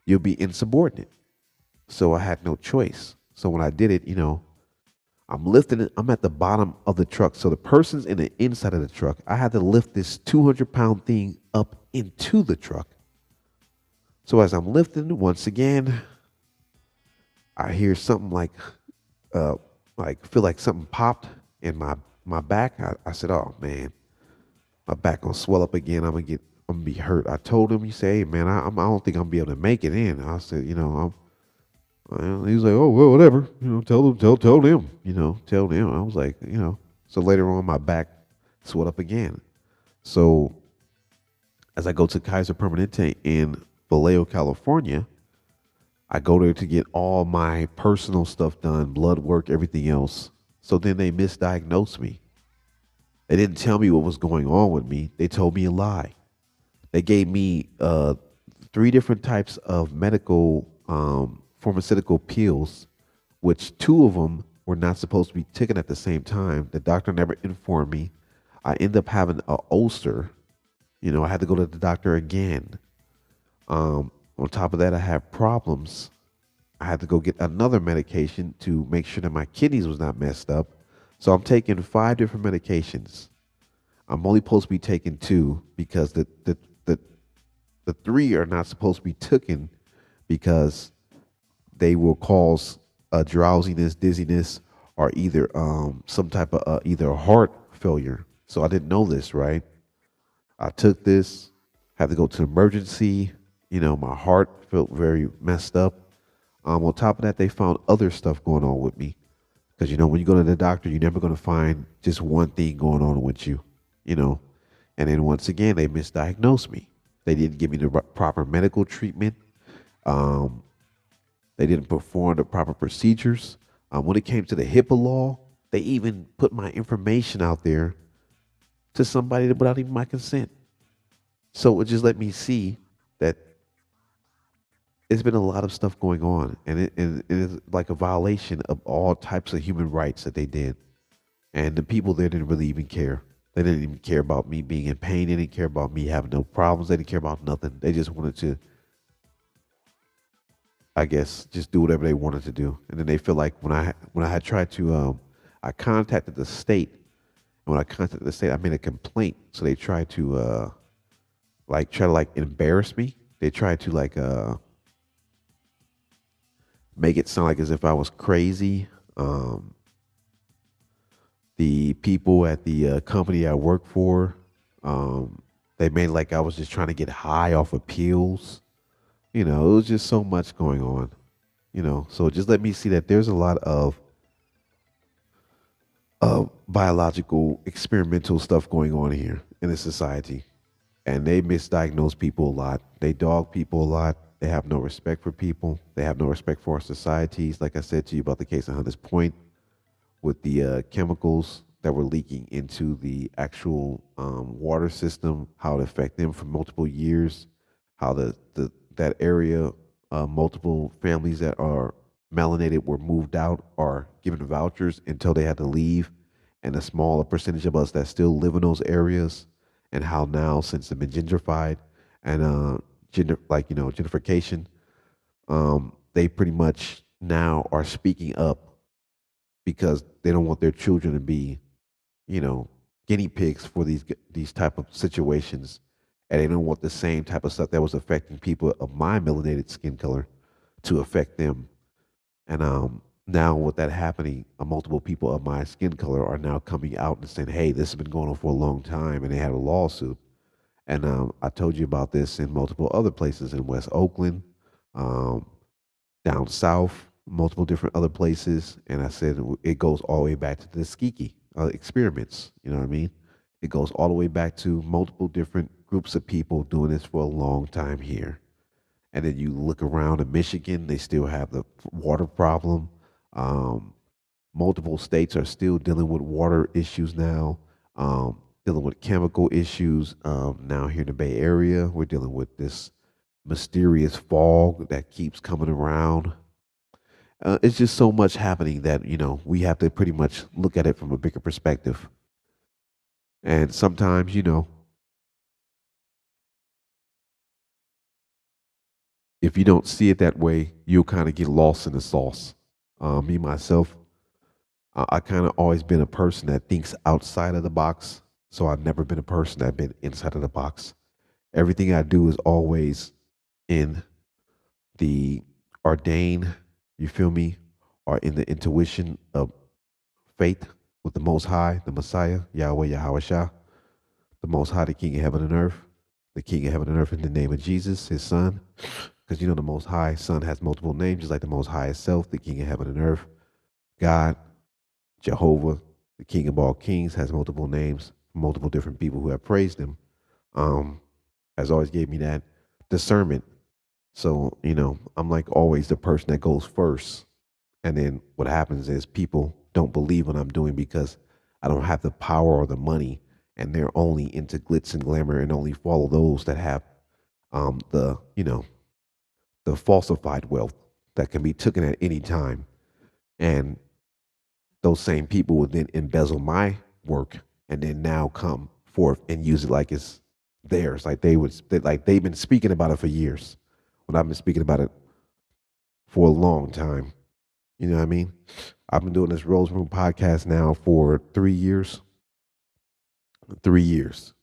you'll be insubordinate. So I had no choice. So when I did it, I'm lifting it. I'm at the bottom of the truck. So the person's in the inside of the truck. I had to lift this 200-pound thing up into the truck. So as I'm lifting, once again, I hear something uh, feel like something popped in my back. I said, "Oh man, my back gonna swell up again. I'm gonna be hurt." I told him. He said, "Hey man, I don't think I'm gonna be able to make it in." I said, he was like, "Oh well, whatever. Tell them, tell them. Tell them." I was like, So later on, my back swelled up again. So as I go to Kaiser Permanente in Vallejo, California, I go there to get all my personal stuff done, blood work, everything else. So then they misdiagnosed me. They didn't tell me what was going on with me. They told me a lie. They gave me three different types of medical pharmaceutical pills, which two of them were not supposed to be taken at the same time. The doctor never informed me. I end up having a ulcer. I had to go to the doctor again. On top of that, I had problems. I had to go get another medication to make sure that my kidneys was not messed up. So I'm taking five different medications. I'm only supposed to be taking two because the three are not supposed to be taken because they will cause drowsiness, dizziness, or either some type of either heart failure. So I didn't know this, right? I took this, had to go to emergency. My heart felt very messed up. On top of that, they found other stuff going on with me because when you go to the doctor, you're never going to find just one thing going on with you. You know, and then once again, they misdiagnosed me. They didn't give me the proper medical treatment. Um, they didn't perform the proper procedures. When it came to the HIPAA law, they even put my information out there to somebody without even my consent. So it just let me see that it's been a lot of stuff going on, and it is like a violation of all types of human rights that they did. And the people there didn't really even care. They didn't even care about me being in pain. They didn't care about me having no problems. They didn't care about nothing. They just wanted to, I guess, just do whatever they wanted to do. And then they feel like when I had tried to, I contacted the state. And when I contacted the state, I made a complaint. So they tried to, try to embarrass me. They tried to make it sound like as if I was crazy. The people at the company I work for, um, they made like I was just trying to get high off of pills. It was just so much going on. So just let me see that there's a lot of biological experimental stuff going on here in the society, and they misdiagnose people a lot. They dog people a lot. They have no respect for people. They have no respect for our societies. Like I said to you about the case of Hunters Point, with the chemicals that were leaking into the actual water system, how it affected them for multiple years, how the that area, multiple families that are melanated were moved out or given vouchers until they had to leave, and a smaller percentage of us that still live in those areas, and how now since they've been gentrified and gentrification, they pretty much now are speaking up because they don't want their children to be, you know, guinea pigs for these type of situations, and they don't want the same type of stuff that was affecting people of my melanated skin color to affect them. And now with that happening, multiple people of my skin color are now coming out and saying, "Hey, this has been going on for a long time," and they had a lawsuit. And I told you about this in multiple other places in West Oakland. Um, Down south, multiple different other places, and I said it goes all the way back to the Tuskegee experiments. You know what I mean? It goes all the way back to multiple different groups of people doing this for a long time here. And then you look around in Michigan, they still have the water problem. Um, Multiple states are still dealing with water issues now, dealing with chemical issues. Now here in the Bay Area, we're dealing with this mysterious fog that keeps coming around. It's just so much happening that we have to pretty much look at it from a bigger perspective. And sometimes, if you don't see it that way, you'll kind of get lost in the sauce. Me myself, I kind of always been a person that thinks outside of the box. So I've never been a person that been inside of the box. Everything I do is always in the ordained, you feel me, or in the intuition of faith with the Most High, the Messiah, Yahweh, Yahweh, the Most High, the King of heaven and earth, the King of heaven and earth in the name of Jesus, his son. Because the Most High Son has multiple names, just like the Most High itself, the King of heaven and earth. God, Jehovah, the King of all kings, has multiple names, multiple different people who have praised him. Um, has always gave me that discernment. So, I'm like always the person that goes first. And then what happens is people don't believe what I'm doing because I don't have the power or the money, and they're only into glitz and glamour and only follow those that have the falsified wealth that can be taken at any time. And those same people would then embezzle my work and then now come forth and use it like it's theirs. Like they've been speaking about it for years when I've been speaking about it for a long time. You know what I mean? I've been doing this Rose Room podcast now for 3 years. 3 years.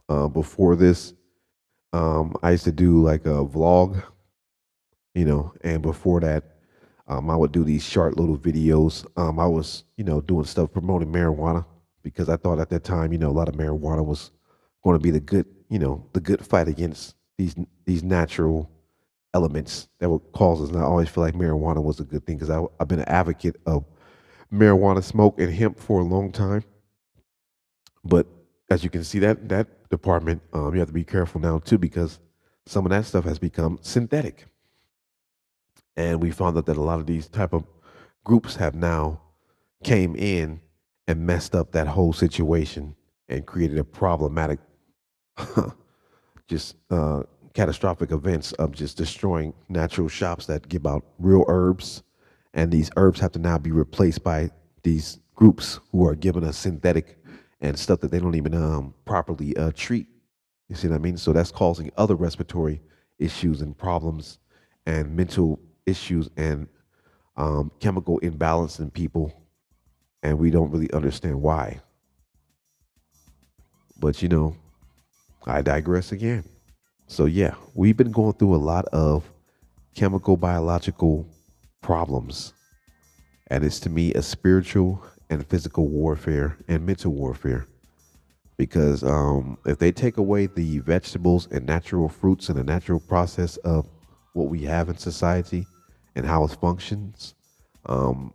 Before this, I used to do like a vlog, and before that, I would do these short little videos. I was, doing stuff promoting marijuana because I thought at that time, a lot of marijuana was going to be the good fight against these natural elements that would cause us. And I always feel like marijuana was a good thing because I've been an advocate of marijuana smoke and hemp for a long time. But as you can see, that department, you have to be careful now too because some of that stuff has become synthetic, and we found out that a lot of these type of groups have now came in and messed up that whole situation and created a problematic just catastrophic events of just destroying natural shops that give out real herbs, and these herbs have to now be replaced by these groups who are giving us synthetic and stuff that they don't even properly treat. You see what I mean? So that's causing other respiratory issues and problems and mental issues and chemical imbalance in people, and we don't really understand why. But I digress again. So yeah, we've been going through a lot of chemical biological problems, and it's to me a spiritual and physical warfare and mental warfare. Because if they take away the vegetables and natural fruits and the natural process of what we have in society and how it functions, um,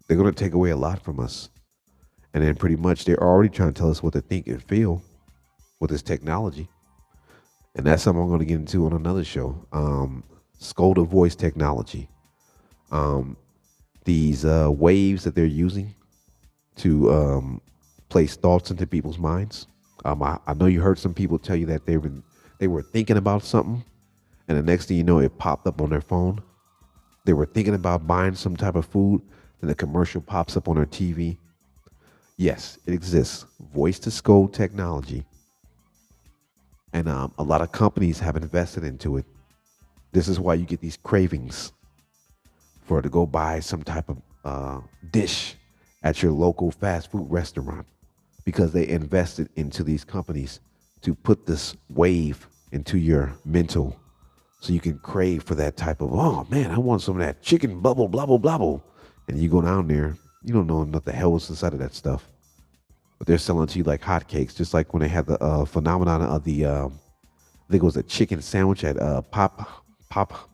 they're going to take away a lot from us. And then pretty much they're already trying to tell us what to think and feel with this technology. And that's something I'm going to get into on another show. Scoda voice technology. These waves that they're using to place thoughts into people's minds. I know you heard some people tell you that they were thinking about something, and the next thing you know, it popped up on their phone. They were thinking about buying some type of food, then the commercial pops up on their TV. Yes, it exists. Voice to code technology, and a lot of companies have invested into it. This is why you get these cravings for to go buy some type of dish at your local fast food restaurant because they invested into these companies to put this wave into your mental so you can crave for that type of, oh man, I want some of that chicken bubble, blah, blah. And you go down there, you don't know what the hell is inside of that stuff. But they're selling to you like hotcakes, just like when they had the phenomenon of the, I think it was a chicken sandwich at Papa, Papa.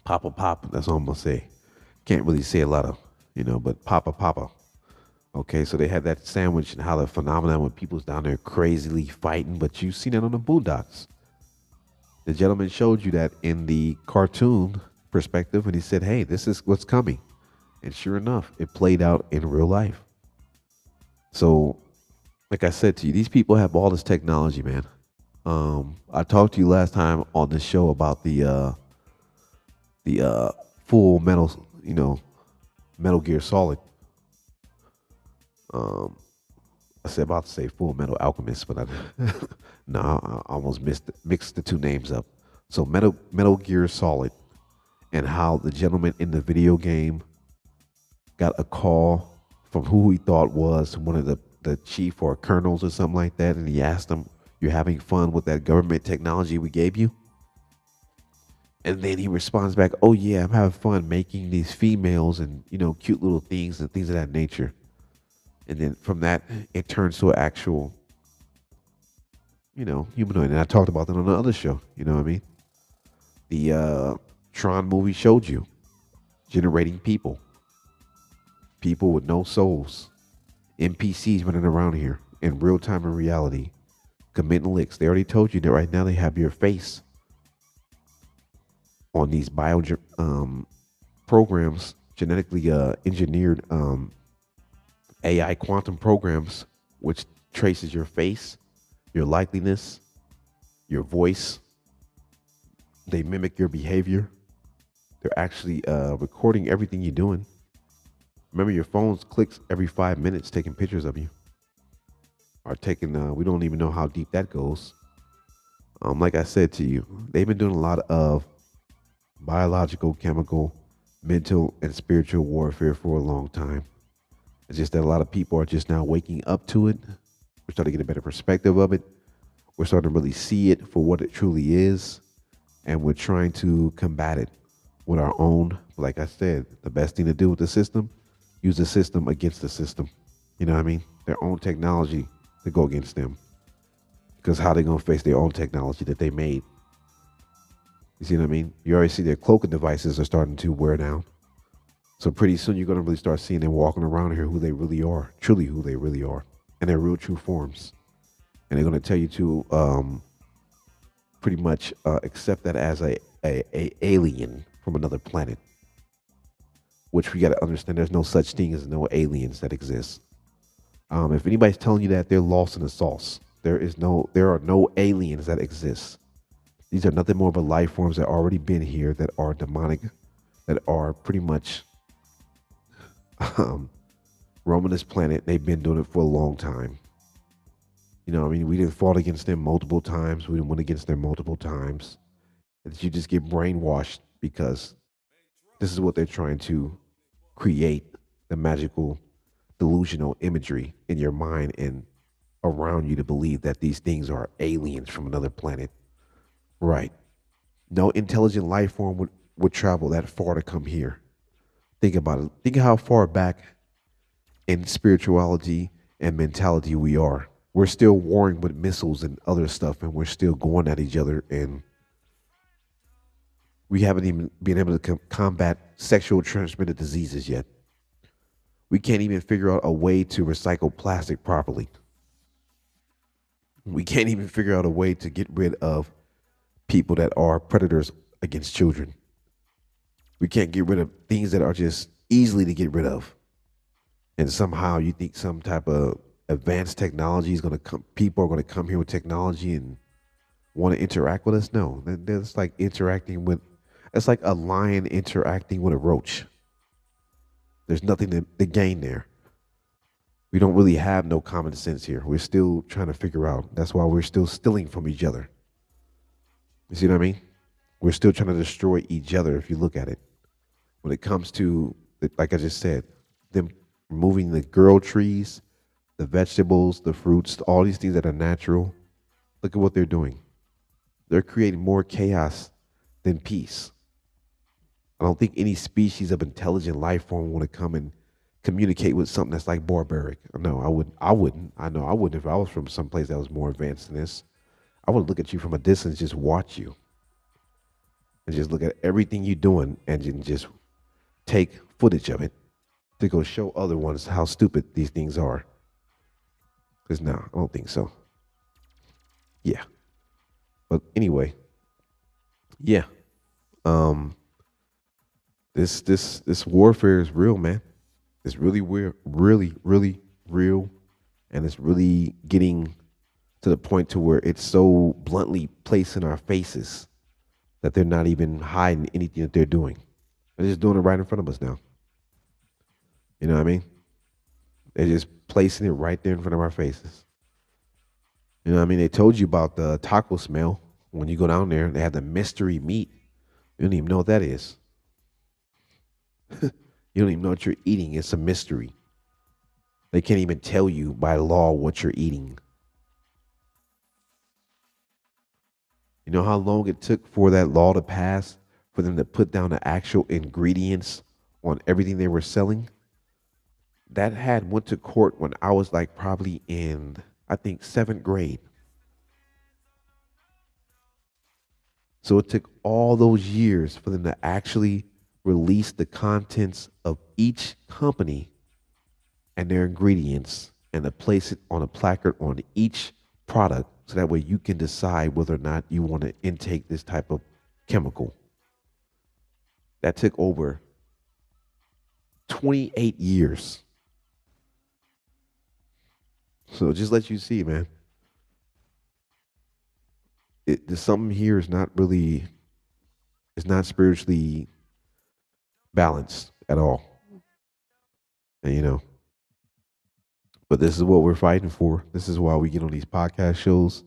That's all I'm going to say. Can't really say a lot of, but Papa. Okay, so they had that sandwich and how the phenomenon when people's down there crazily fighting, but you've seen it on the Boondocks. The gentleman showed you that in the cartoon perspective, and he said, hey, this is what's coming. And sure enough, it played out in real life. So, like I said to you, these people have all this technology, man. I talked to you last time on this show about the full metal, Metal Gear Solid. I said about to say Full Metal Alchemist, but I almost mixed the two names up. So Metal Gear Solid and how the gentleman in the video game got a call from who he thought was one of the chief or colonels or something like that, and he asked him, "You're having fun with that government technology we gave you?" And then he responds back, "Oh yeah, I'm having fun making these females and cute little things and things of that nature." And then from that, it turns to an actual humanoid. And I talked about that on the other show. You know what I mean? The Tron movie showed you generating people with no souls, NPCs running around here in real time in reality, committing licks. They already told you that right now they have your face on these programs, genetically engineered AI quantum programs, which traces your face, your likeliness, your voice. They mimic your behavior. They're actually recording everything you're doing. Remember, your phone's clicks every 5 minutes taking pictures of you. Or taking, we don't even know how deep that goes. Like I said to you, they've been doing a lot of biological, chemical, mental, and spiritual warfare for a long time. It's just that a lot of people are just now waking up to it. We're starting to get a better perspective of it. We're starting to really see it for what it truly is. And we're trying to combat it with our own, like I said, the best thing to do with the system, use the system against the system. You know what I mean? Their own technology to go against them. Because how they going to face their own technology that they made? You see what I mean? You already see their cloaking devices are starting to wear down. So pretty soon you're going to really start seeing them walking around here who they really are, truly who they really are, and their real true forms. And they're going to tell you to pretty much accept that as a alien from another planet. Which we got to understand, there's no such thing as no aliens that exist. If anybody's telling you that, they're lost in the sauce. There are no aliens that exist. These are nothing more but life forms that already been here, that are demonic, that are pretty much roaming this planet. They've been doing it for a long time. You know, I mean, we didn't fought against them multiple times. We didn't win against them multiple times. You just get brainwashed because this is what they're trying to create, the magical, delusional imagery in your mind and around you to believe that these things are aliens from another planet. Right. No intelligent life form would travel that far to come here. Think about it. Think of how far back in spirituality and mentality we are. We're still warring with missiles and other stuff, and we're still going at each other, and we haven't even been able to combat sexual transmitted diseases yet. We can't even figure out a way to recycle plastic properly. We can't even figure out a way to get rid of people that are predators against children. We can't get rid of things that are just easily to get rid of. And somehow you think some type of advanced technology is going to come, people are going to come here with technology and want to interact with us? No, that's like it's like a lion interacting with a roach. There's nothing to gain there. We don't really have no common sense here. We're still trying to figure out. That's why we're still stealing from each other. You see what I mean? We're still trying to destroy each other if you look at it. When it comes to, like I just said, them removing the girl trees, the vegetables, the fruits, all these things that are natural, look at what they're doing. They're creating more chaos than peace. I don't think any species of intelligent life form want to come and communicate with something that's like barbaric. No, I wouldn't. I know I wouldn't if I was from someplace that was more advanced than this. I would look at you from a distance, just watch you, and just look at everything you're doing, and just take footage of it to go show other ones how stupid these things are. Because no, I don't think so. Yeah, but anyway, yeah. Um, this warfare is real, man. It's really weird, really, really real, and it's really getting to the point to where it's so bluntly placed in our faces that they're not even hiding anything that they're doing. They're just doing it right in front of us now. You know what I mean? They're just placing it right there in front of our faces. You know what I mean? They told you about the taco smell when you go down there. They have the mystery meat. You don't even know what that is. You don't even know what you're eating. It's a mystery. They can't even tell you by law what you're eating. You know how long it took for that law to pass for them to put down the actual ingredients on everything they were selling? That had went to court when I was like probably in I think seventh grade. So it took all those years for them to actually release the contents of each company and their ingredients and to place it on a placard on each product so that way you can decide whether or not you want to intake this type of chemical. That took over 28 years. So just let you see, man. There's something here is not really, it's not spiritually balanced at all. And, but this is what we're fighting for. This is why we get on these podcast shows.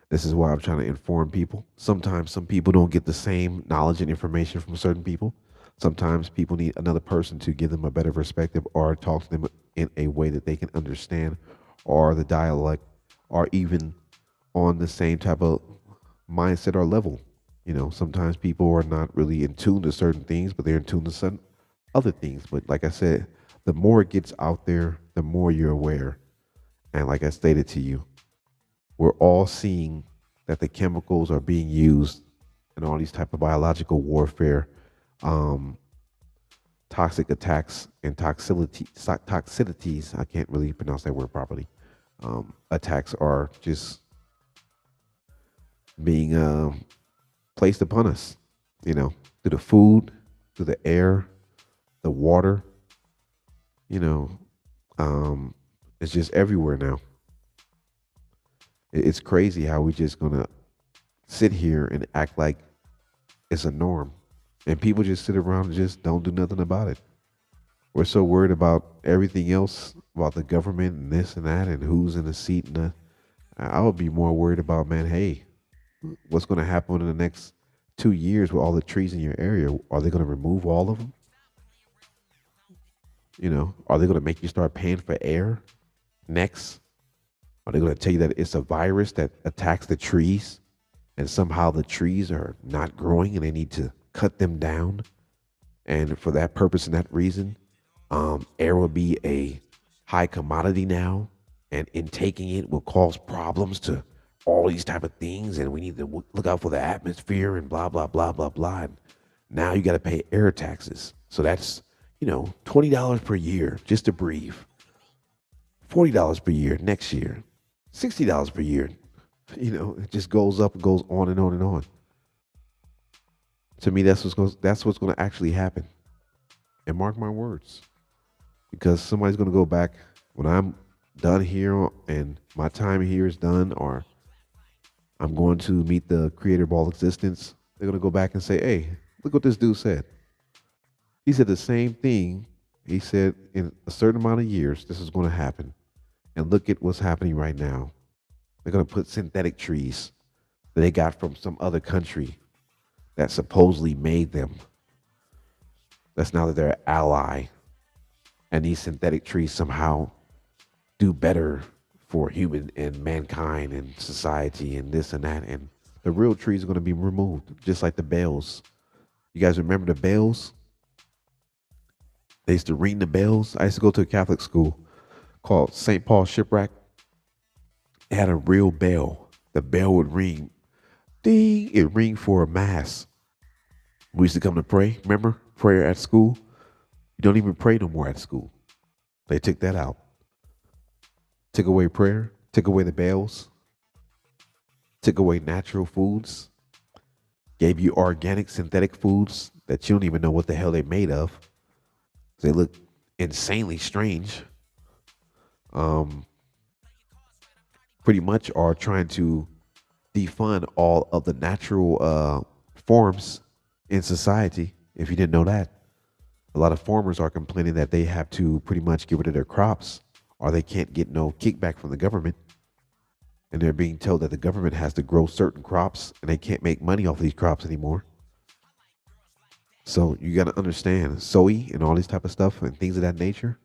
This is why I'm trying to inform people. Sometimes some people don't get the same knowledge and information from certain people. Sometimes people need another person to give them a better perspective or talk to them in a way that they can understand, or the dialect, or even on the same type of mindset or level. Sometimes people are not really in tune to certain things, but they're in tune to certain other things. But like I said, the more it gets out there, the more you're aware. And like I stated to you, we're all seeing that the chemicals are being used in all these type of biological warfare, um, toxic attacks, and toxicities. I can't really pronounce that word properly. Attacks are just being placed upon us, through the food, through the air, the water, you know, it's just everywhere now. It's crazy how we just gonna sit here and act like it's a norm, and people just sit around and just don't do nothing about it. We're so worried about everything else, about the government and this and that, and who's in the seat. And I would be more worried about, man, hey, what's going to happen in the next 2 years with all the trees in your area? Are they going to remove all of them? Are they going to make you start paying for air next? Are they going to tell you that it's a virus that attacks the trees, and somehow the trees are not growing and they need to cut them down? And for that purpose and that reason, air will be a high commodity now, and in taking it will cause problems to all these type of things, and we need to look out for the atmosphere and blah blah blah blah blah. And now you got to pay air taxes, so that's $20 per year just to breathe, $40 per year next year, $60 per year. It just goes up and goes on and on and on. To me, that's what's going to actually happen. And mark my words, because somebody's going to go back when I'm done here and my time here is done, or I'm going to meet the creator of all existence. They're going to go back and say, hey, look what this dude said. He said the same thing. He said in a certain amount of years, this is going to happen. And look at what's happening right now. They're going to put synthetic trees that they got from some other country that supposedly made them. That's now that they're an ally. And these synthetic trees somehow do better for human and mankind and society and this and that. And the real trees are going to be removed, just like the bells. You guys remember the bells? They used to ring the bells. I used to go to a Catholic school called St. Paul Shipwreck. It had a real bell. The bell would ring. Ding! It ring for a mass. We used to come to pray. Remember? Prayer at school. You don't even pray no more at school. They took that out. Took away prayer. Took away the bells. Took away natural foods. Gave you organic synthetic foods that you don't even know what the hell they're made of. They look insanely strange. Pretty much are trying to defund all of the natural forms in society. If you didn't know that, a lot of farmers are complaining that they have to pretty much get rid of their crops, or they can't get no kickback from the government. And they're being told that the government has to grow certain crops, and they can't make money off of these crops anymore. So you got to understand Zoe and all these type of stuff and things of that nature.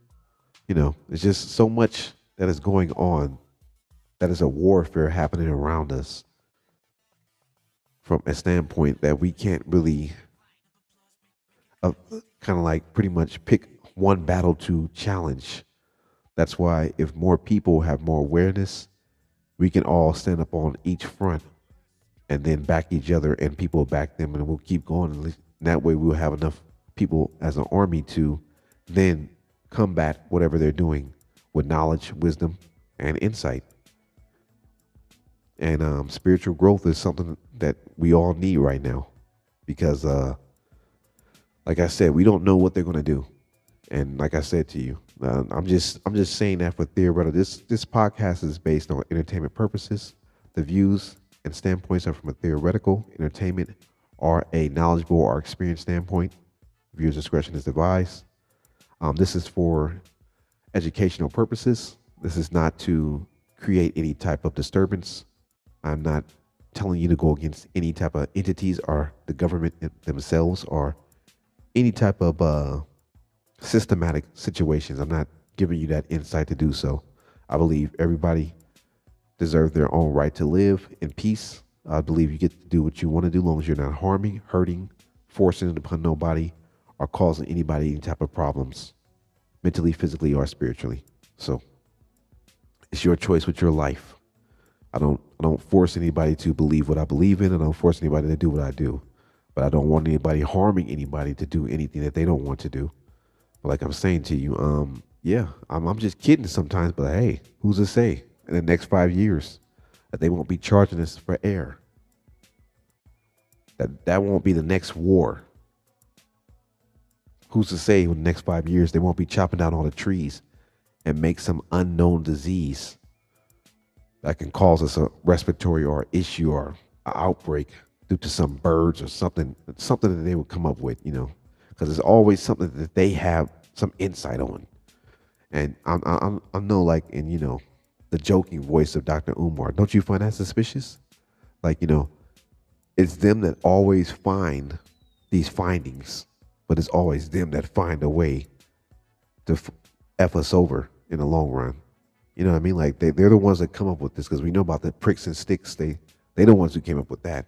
It's just so much that is going on. That is a warfare happening around us from a standpoint that we can't really uh, kind of like pretty much pick one battle to challenge. That's why if more people have more awareness, we can all stand up on each front and then back each other and people back them and we'll keep going. That way we'll have enough people as an army to then combat whatever they're doing with knowledge, wisdom, and insight. And spiritual growth is something that we all need right now because, like I said, we don't know what they're going to do. And like I said to you, I'm just saying that for theoretical. This podcast is based on entertainment purposes. The views and standpoints are from a theoretical, entertainment, or a knowledgeable or experienced standpoint. Viewer's discretion is advised. This is for educational purposes. This is not to create any type of disturbance. I'm not telling you to go against any type of entities or the government themselves or any type of systematic situations. I'm not giving you that insight to do so. I believe everybody deserves their own right to live in peace. I believe you get to do what you want to do as long as you're not harming, hurting, forcing it upon nobody, or causing anybody any type of problems, mentally, physically, or spiritually. So it's your choice with your life. I don't force anybody to believe what I believe in. I don't force anybody to do what I do. But I don't want anybody harming anybody to do anything that they don't want to do. But like I'm saying to you, yeah, I'm just kidding sometimes, but hey, who's to say in the next 5 years that they won't be charging us for air? That won't be the next war. Who's to say in the next 5 years they won't be chopping down all the trees and make some unknown disease that can cause us a respiratory or issue or an outbreak due to some birds or something that they would come up with, because it's always something that they have some insight on. And I know, like in the joking voice of Dr. Umar, don't you find that suspicious? Like it's them that always find these findings, but it's always them that find a way to f us over in the long run. You know what I mean? Like they're the ones that come up with this because we know about the pricks and sticks. They the ones who came up with that.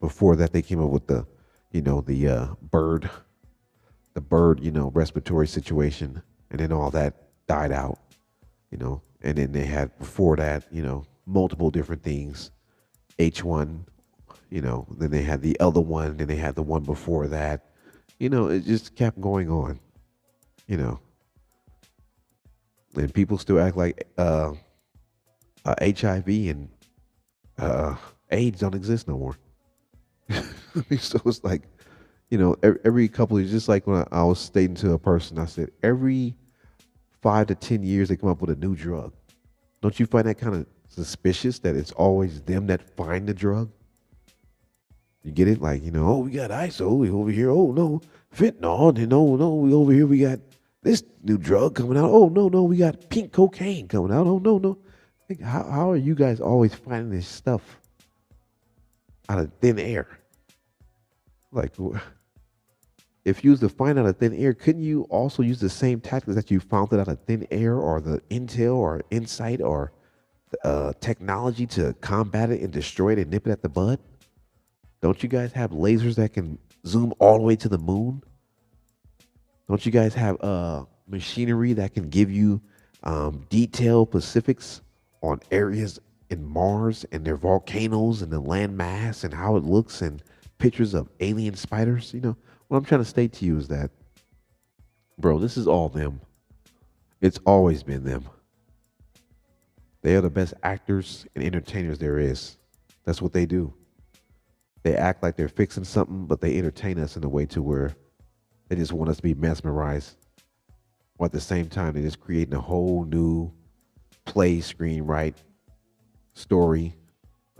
Before that, they came up with the bird, respiratory situation, and then all that died out. And then they had before that, multiple different things. H1, then they had the other one, then they had the one before that. It just kept going on. And people still act like HIV and AIDS don't exist no more. So it's like, every couple of, just like when I was stating to a person, I said, every 5 to 10 years, they come up with a new drug. Don't you find that kind of suspicious that it's always them that find the drug? You get it? Like, oh, we got ISO over here. Oh, no, fentanyl. And no, we over here, we got this new drug coming out. Oh, no, we got pink cocaine coming out. Oh, no. Like, how are you guys always finding this stuff out of thin air? Like, if you was to find out of thin air, couldn't you also use the same tactics that you found it out of thin air, or the intel or insight or technology to combat it and destroy it and nip it at the bud? Don't you guys have lasers that can zoom all the way to the moon? Don't you guys have machinery that can give you detailed specifics on areas in Mars and their volcanoes and the land mass and how it looks and pictures of alien spiders? What I'm trying to state to you is that, bro, this is all them. It's always been them. They are the best actors and entertainers there is. That's what they do. They act like they're fixing something, but they entertain us in a way to where they just want us to be mesmerized. Or at the same time, they're just creating a whole new play, screenwrite, story,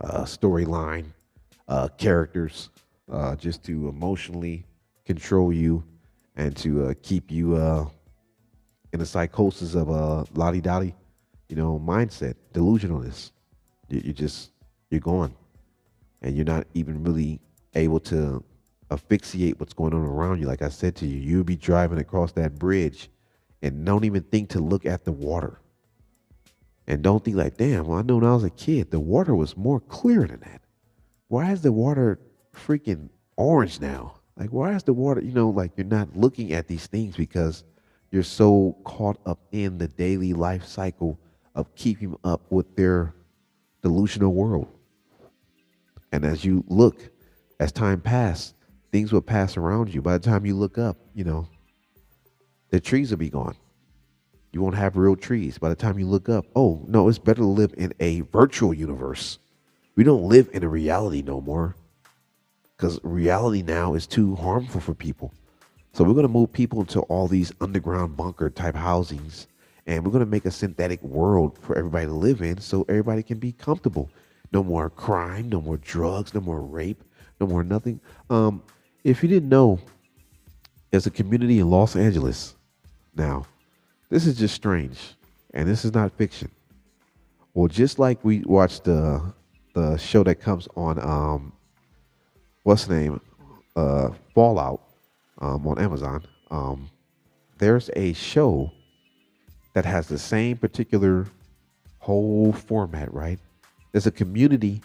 storyline, characters, just to emotionally control you and to keep you in a psychosis of a lottie-dottie, mindset, delusionalness. You're gone. And you're not even really able to asphyxiate what's going on around you. Like I said to you, you'll be driving across that bridge and don't even think to look at the water. And don't think like, damn, well, I know when I was a kid, the water was more clear than that. Why is the water freaking orange now? Like, why is the water, like you're not looking at these things because you're so caught up in the daily life cycle of keeping up with their delusional world. And as you look, as time passes, things will pass around you. By the time you look up, the trees will be gone. You won't have real trees. By the time you look up, oh, no, it's better to live in a virtual universe. We don't live in a reality no more because reality now is too harmful for people. So we're going to move people into all these underground bunker type housings, and we're going to make a synthetic world for everybody to live in so everybody can be comfortable. No more crime, no more drugs, no more rape, no more nothing. If you didn't know, there's a community in Los Angeles now. This is just strange, and this is not fiction. Well, just like we watched the show that comes on what's the name Fallout on Amazon. There's a show that has the same particular whole format, right? There's a community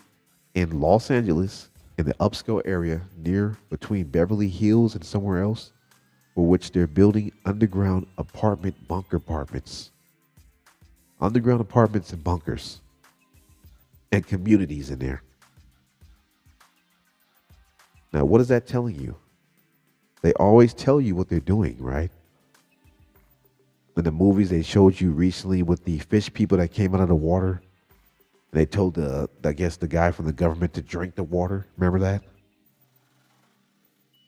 in Los Angeles in the upscale area near between Beverly Hills and somewhere else, for which they're building underground bunker apartments, underground apartments and bunkers, and communities in there. Now, what is that telling you? They always tell you what they're doing, right? In the movies they showed you recently with the fish people that came out of the water, and they told I guess the guy from the government to drink the water. Remember that?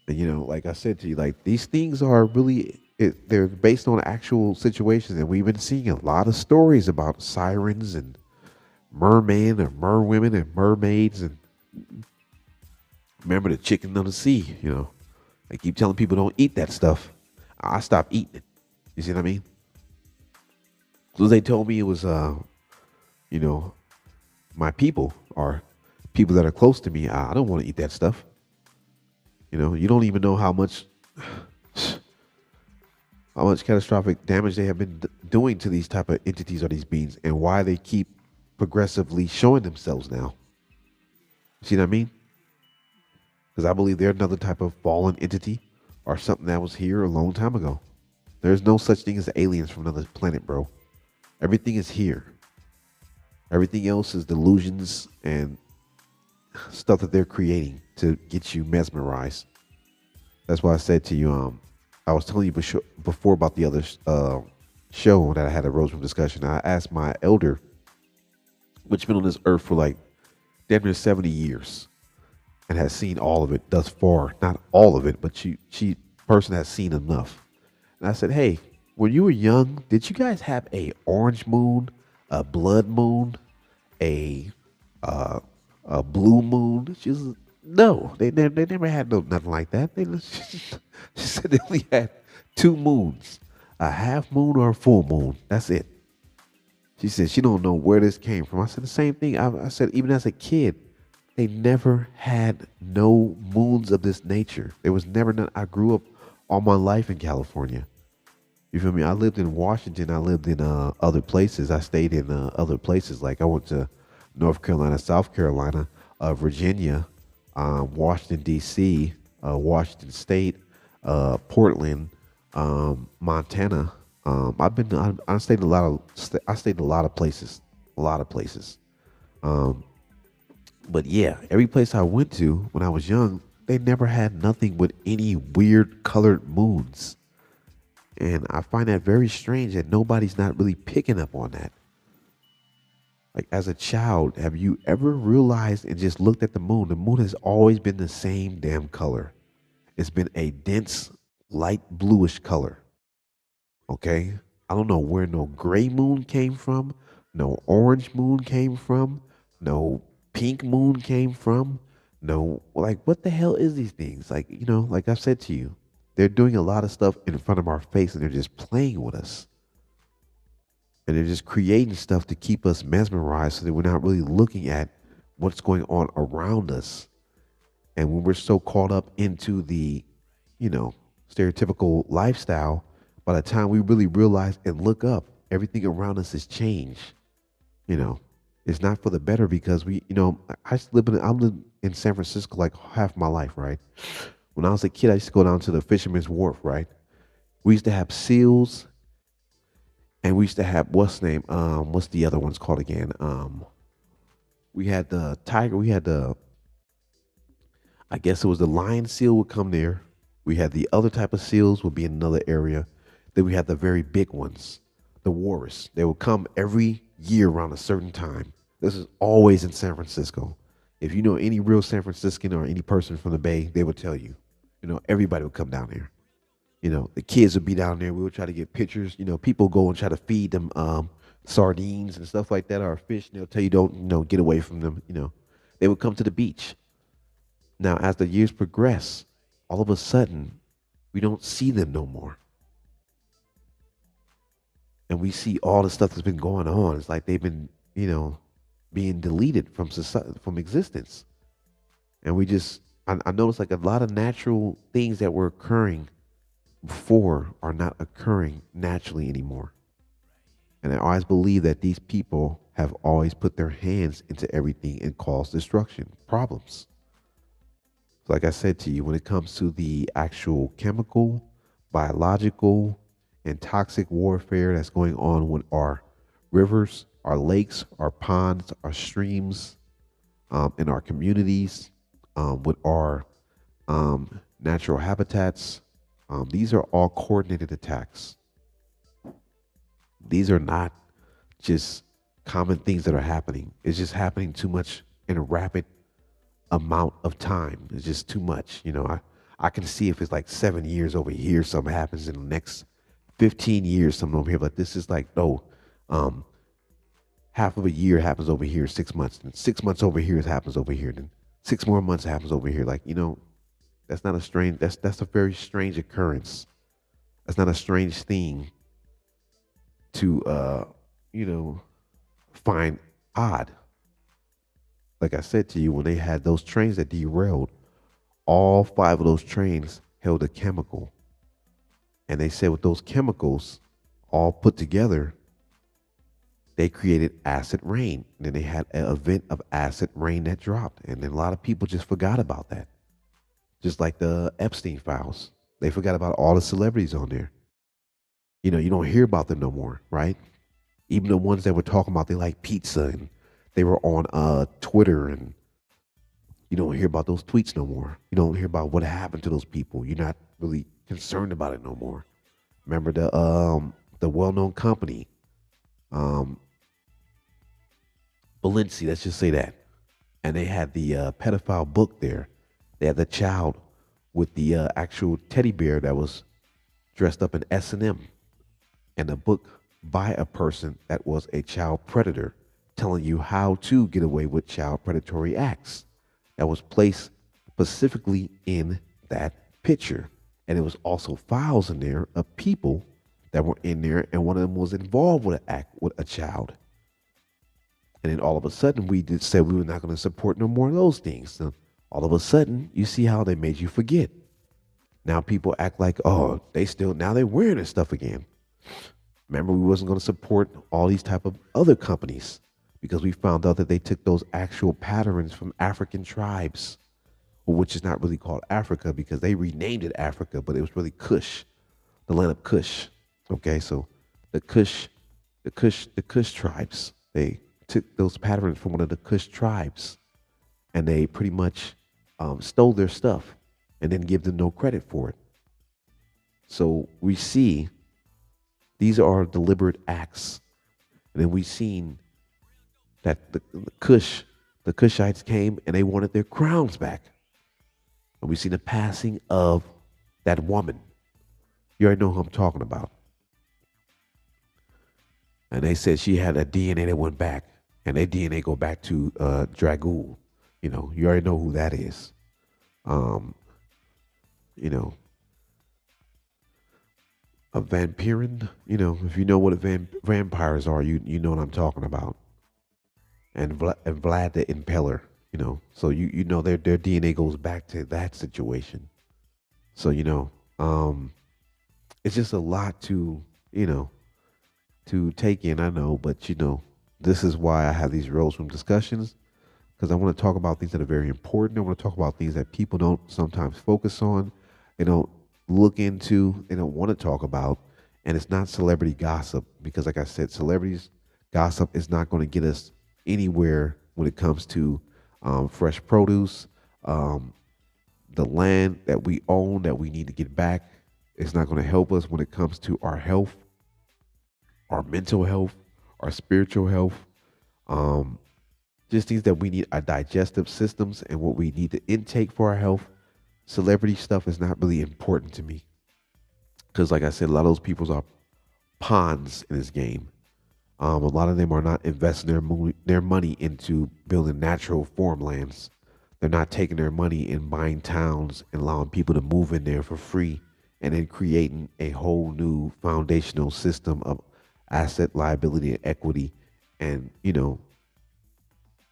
And like I said to you, like these things are really they're based on actual situations, and we've been seeing a lot of stories about sirens and mermen or merwomen and mermaids, and remember the chicken on the sea. I keep telling people don't eat that stuff. I stopped eating it. You see what I mean? So they told me it was, my people or people that are close to me. I don't want to eat that stuff. You don't even know how much catastrophic damage they have been doing to these type of entities or these beings, and why they keep progressively showing themselves now. See what I mean? Because I believe they're another type of fallen entity or something that was here a long time ago. There's no such thing as aliens from another planet, bro. Everything is here. Everything else is delusions and stuff that they're creating to get you mesmerized. That's why I said to you, I was telling you before about the other show that I had a Roseroom discussion. I asked my elder, which been on this earth for like damn near 70 years and has seen all of it thus far. Not all of it, but she person has seen enough. And I said, hey, when you were young, did you guys have a orange moon, a blood moon, a a blue moon? She was no, they never had nothing like that. She said they only had two moons, a half moon or a full moon. That's it. She said she don't know where this came from. I said the same thing. I said even as a kid, they never had no moons of this nature. There was never none. I grew up all my life in California. You feel me? I lived in Washington. I lived in other places. I stayed in other places. Like I went to North Carolina, South Carolina, Virginia, Washington D.C., Washington State, Portland, Montana. I stayed in I stayed in a lot of places, a lot of places. But yeah, every place I went to when I was young, they never had nothing with any weird colored moons. And I find that very strange that nobody's not really picking up on that. Like as a child, have you ever realized and just looked at the moon? The moon has always been the same damn color. It's been a dense, light bluish color. Okay? I don't know where no gray moon came from, no orange moon came from, no pink moon came from, no, like what the hell is these things? Like, like I've said to you, they're doing a lot of stuff in front of our face and they're just playing with us. And they're just creating stuff to keep us mesmerized so that we're not really looking at what's going on around us. And when we're so caught up into the, you know, stereotypical lifestyle, by the time we really realize and look up, everything around us has changed. You know, it's not for the better because I lived in San Francisco like half my life, right? When I was a kid, I used to go down to the Fisherman's Wharf, right? We used to have seals, and we used to have what's the name? What's the other ones called again? We had the tiger. We had the I guess it was the lion seal would come there. We had the other type of seals would be in another area. Then we had the very big ones, the walrus. They would come every year around a certain time. This is always in San Francisco. If you know any real San Franciscan or any person from the Bay, they would tell you. Everybody would come down there. The kids would be down there. We would try to get pictures. People go and try to feed them sardines and stuff like that, or fish. And they'll tell you don't, get away from them. They would come to the beach. Now, as the years progress, all of a sudden, we don't see them no more. And we see all the stuff that's been going on. It's like they've been, being deleted from society, from existence. And I noticed like a lot of natural things that were occurring before are not occurring naturally anymore. And I always believe that these people have always put their hands into everything and caused destruction, problems. Like I said to you, when it comes to the actual chemical, biological, and toxic warfare that's going on with our rivers, our lakes, our ponds, our streams, in our communities, with our natural habitats, these are all coordinated attacks. These are not just common things that are happening. It's just happening too much in a rapid amount of time. It's just too much. I can see if it's like 7 years over here, something happens in the next 15 years, something over here. But this is like, no, half of a year happens over here, 6 months, and 6 months over here happens over here, then 6 more months happens over here. Like, that's not a strange, that's a very strange occurrence. That's not a strange thing to, find odd. Like I said to you, when they had those trains that derailed, all five of those trains held a chemical. And they said with those chemicals all put together, they created acid rain. And then they had an event of acid rain that dropped. And then a lot of people just forgot about that. Just like the Epstein files. They forgot about all the celebrities on there. You don't hear about them no more, right? Even the ones that were talking about they like pizza and they were on Twitter, and you don't hear about those tweets no more. You don't hear about what happened to those people. You're not really concerned about it no more. Remember the well-known company, Balenci, let's just say that. And they had the pedophile book there. They had the child with the actual teddy bear that was dressed up in S&M, and a book by a person that was a child predator telling you how to get away with child predatory acts that was placed specifically in that picture. And it was also files in there of people that were in there, and one of them was involved with an act with a child. And then all of a sudden, we just said we were not going to support no more of those things. So all of a sudden, you see how they made you forget. Now people act like, oh, now they're wearing this stuff again. Remember, we wasn't going to support all these type of other companies because we found out that they took those actual patterns from African tribes, which is not really called Africa because they renamed it Africa, but it was really Kush, the land of Kush. Okay, so the Kush tribes, they took those patterns from one of the Kush tribes, and they pretty much stole their stuff and didn't give them no credit for it. So we see these are deliberate acts. And then we seen that the Kushites came and they wanted their crowns back. And we seen the passing of that woman. You already know who I'm talking about. And they said she had a DNA that went back, and their DNA go back to Dragul. You already know who that is. A vampirin. If you know what vampires are, you know what I'm talking about. And Vlad the Impaler. So you know their DNA goes back to that situation. So it's just a lot to you know to take in. I know, but this is why I have these rose room discussions because I want to talk about things that are very important. I want to talk about things that people don't sometimes focus on. They don't look into. They don't want to talk about. And it's not celebrity gossip because, like I said, celebrities gossip is not going to get us anywhere when it comes to fresh produce, um, the land that we own that we need to get back. It's not going to help us when it comes to our health, our mental health, our spiritual health. Um, just things that we need our digestive systems and what we need to intake for our health. Celebrity stuff is not really important to me because, like I said, a lot of those people are pawns in this game. A lot of them are not investing their money into building natural farmlands. They're not taking their money and buying towns and allowing people to move in there for free and then creating a whole new foundational system of asset liability and equity and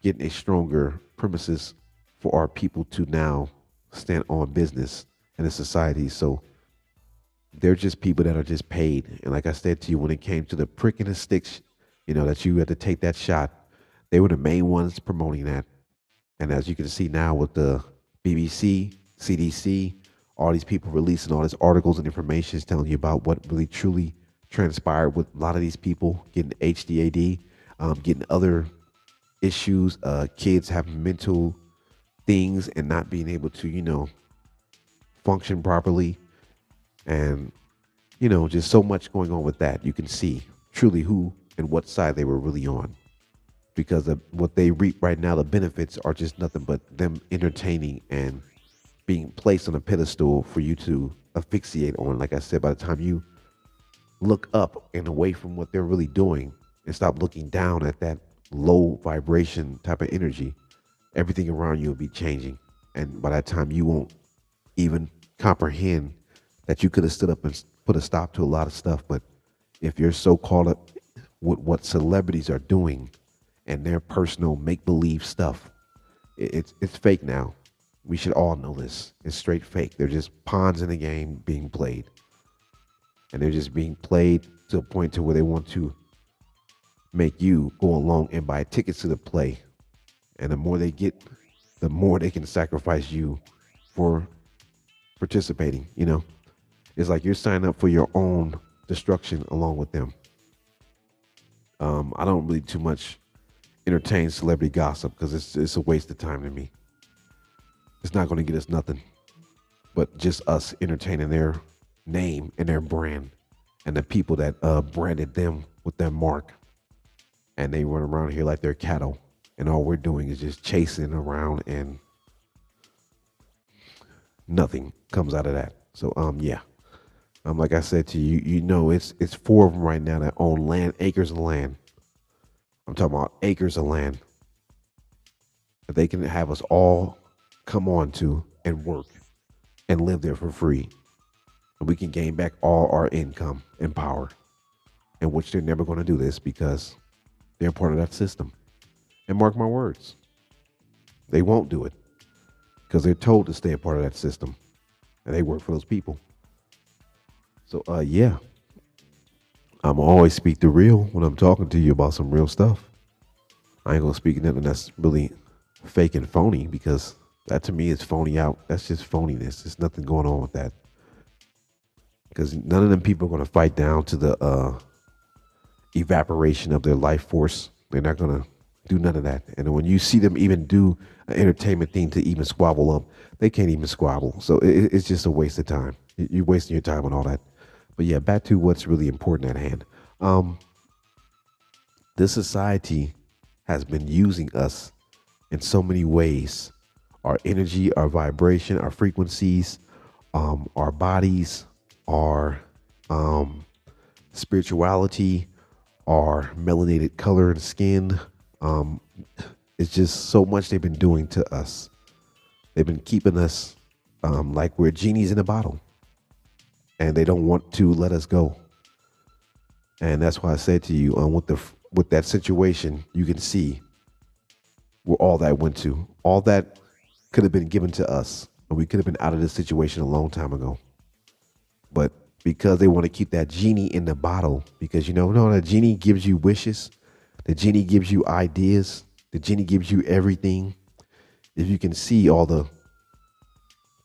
getting a stronger premises for our people to now stand on business in a society. So they're just people that are just paid. And like I said to you, when it came to the prick in the sticks, that you had to take that shot, they were the main ones promoting that. And as you can see now with the BBC, CDC, all these people releasing all these articles and information telling you about what really truly transpired with a lot of these people getting HDAD, getting other issues, kids having mental things and not being able to, function properly. And, just so much going on with that. You can see truly who and what side they were really on. Because of what they reap right now, the benefits are just nothing but them entertaining and being placed on a pedestal for you to asphyxiate on. Like I said, by the time you look up and away from what they're really doing and stop looking down at that low vibration type of energy, everything around you will be changing. And by that time, you won't even comprehend that you could have stood up and put a stop to a lot of stuff. But if you're so caught up with what celebrities are doing and their personal make believe stuff, it's fake now. We should all know this. It's straight fake. They're just pawns in the game being played. And they're just being played to a point to where they want to make you go along and buy tickets to the play. And the more they get, the more they can sacrifice you for participating. It's like you're signing up for your own destruction along with them. I don't really too much entertain celebrity gossip because it's a waste of time to me. It's not going to get us nothing but just us entertaining their name and their brand and the people that branded them with their mark. And they run around here like they're cattle. And all we're doing is just chasing around and nothing comes out of that. So yeah. Like I said to you, it's four of them right now that own land, acres of land. I'm talking about acres of land that they can have us all come on to and work and live there for free. And we can gain back all our income and power, in which they're never going to do this because they're part of that system. And mark my words, they won't do it because they're told to stay a part of that system and they work for those people. So, yeah, I'm always speak the real when I'm talking to you about some real stuff. I ain't gonna speak nothing that's really fake and phony because that to me is phony out. That's just phoniness. There's nothing going on with that because none of them people are gonna fight down to the evaporation of their life force. They're not gonna do none of that. And when you see them even do an entertainment thing to even squabble up, they can't even squabble. So it's just a waste of time. You're wasting your time on all that. But yeah, back to what's really important at hand. This society has been using us in so many ways. Our energy, our vibration, our frequencies, our bodies, our spirituality, our melanated color and skin. It's just so much they've been doing to us. They've been keeping us like we're genies in a bottle. And they don't want to let us go. And that's why I said to you, with that situation, you can see where all that went to. All that could have been given to us, and we could have been out of this situation a long time ago. But because they want to keep that genie in the bottle, because no, the genie gives you wishes, the genie gives you ideas, the genie gives you everything. If you can see all the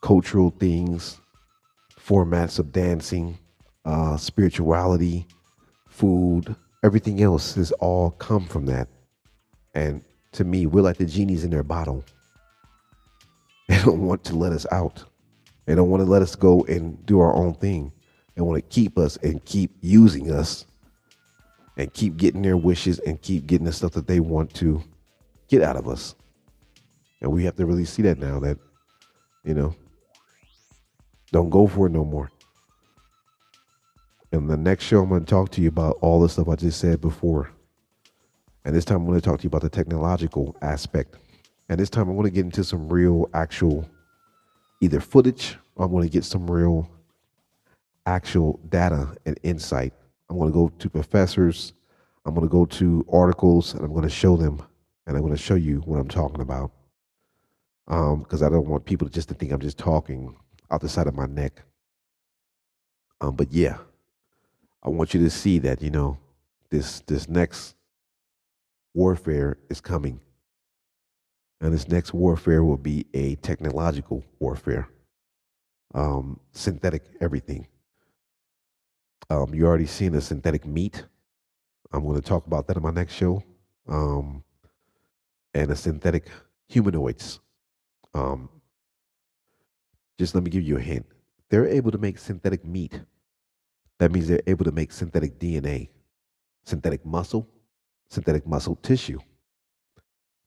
cultural things, formats of dancing, spirituality, food, everything else has all come from that. And to me, we're like the genies in their bottle. They don't want to let us out. They don't want to let us go and do our own thing. They want to keep us and keep using us and keep getting their wishes and keep getting the stuff that they want to get out of us. And we have to really see that now that, you know, don't go for it no more. In the next show, I'm going to talk to you about all the stuff I just said before. And this time, I'm going to talk to you about the technological aspect. And this time, I want to get into some real, actual, either footage, or I'm going to get some real, actual data and insight. I'm going to go to professors. I'm going to go to articles, and I'm going to show them, and I'm going to show you what I'm talking about. Because I don't want people just to think I'm just talking out the side of my neck. But yeah, I want you to see that this next warfare is coming, and this next warfare will be a technological warfare, synthetic everything. You already seen the synthetic meat. I'm going to talk about that in my next show, and the synthetic humanoids. Um, just let me give you a hint. They're able to make synthetic meat. That means they're able to make synthetic DNA, synthetic muscle tissue,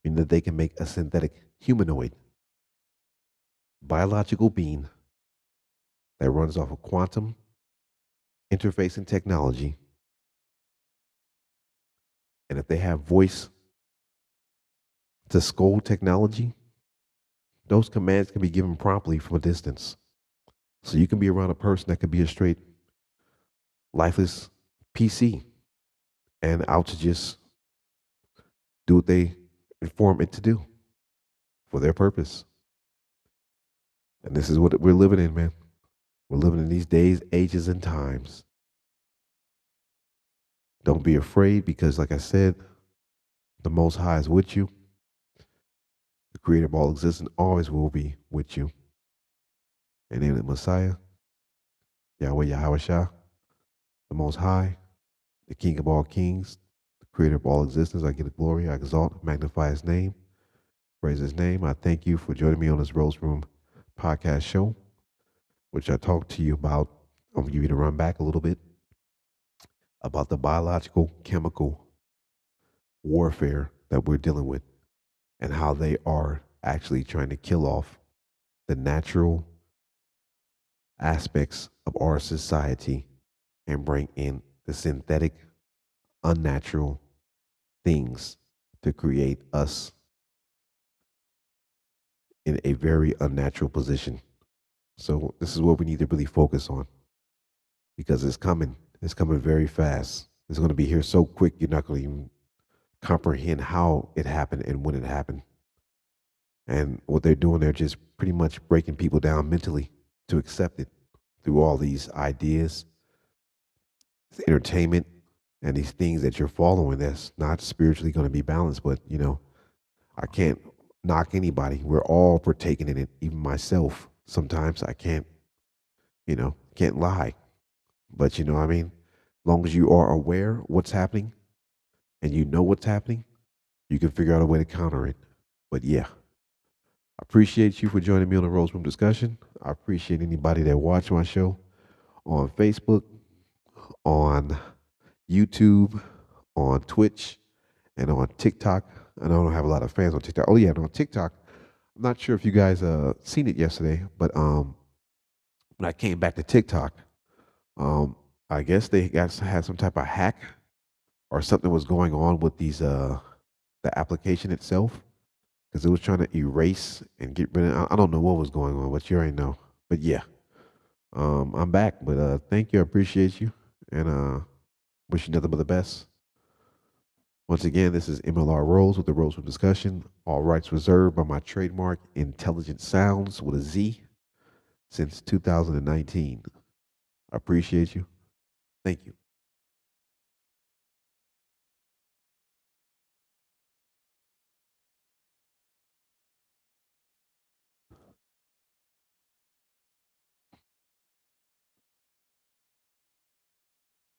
meaning that they can make a synthetic humanoid, biological being that runs off of quantum interfacing technology. And if they have voice to skull technology, those commands can be given promptly from a distance. So you can be around a person that could be a straight lifeless PC and out to just do what they inform it to do for their purpose. And this is what we're living in, man. We're living in these days, ages, and times. Don't be afraid because, like I said, the Most High is with you. The Creator of all existence always will be with you. In the name of the Messiah, Yahweh Yahweh the Most High, the King of all kings, the Creator of all existence, I give the glory, I exalt, magnify His name, praise His name. I thank you for joining me on this Rose Room podcast show, which I talked to you about. I'm going to give you the run back a little bit about the biological, chemical warfare that we're dealing with and how they are actually trying to kill off the natural aspects of our society and bring in the synthetic, unnatural things to create us in a very unnatural position. So this is what we need to really focus on because it's coming. It's coming very fast. It's going to be here so quick you're not going to even comprehend how it happened and when it happened. And what they're doing, they're just pretty much breaking people down mentally to accept it through all these ideas, entertainment, and these things that you're following that's not spiritually going to be balanced. But, I can't knock anybody. We're all partaking in it, even myself. Sometimes I can't lie. But you know what I mean? As long as you are aware what's happening and you know what's happening, you can figure out a way to counter it. But yeah, I appreciate you for joining me on the Rose Room discussion. I appreciate anybody that watched my show on Facebook, on YouTube, on Twitch, and on TikTok. I don't have a lot of fans on TikTok. Oh yeah, and on TikTok, I'm not sure if you guys seen it yesterday, but when I came back to TikTok, I guess they had some type of hack or something was going on with these the application itself because it was trying to erase and get rid of. I don't know what was going on, but you already know. But yeah, I'm back. But thank you, I appreciate you, and wish you nothing but the best. Once again, this is MLR Rose with the Rose Room Discussion. All rights reserved by my trademark Intelligent Sounds with a Z since 2019. I appreciate you. Thank you.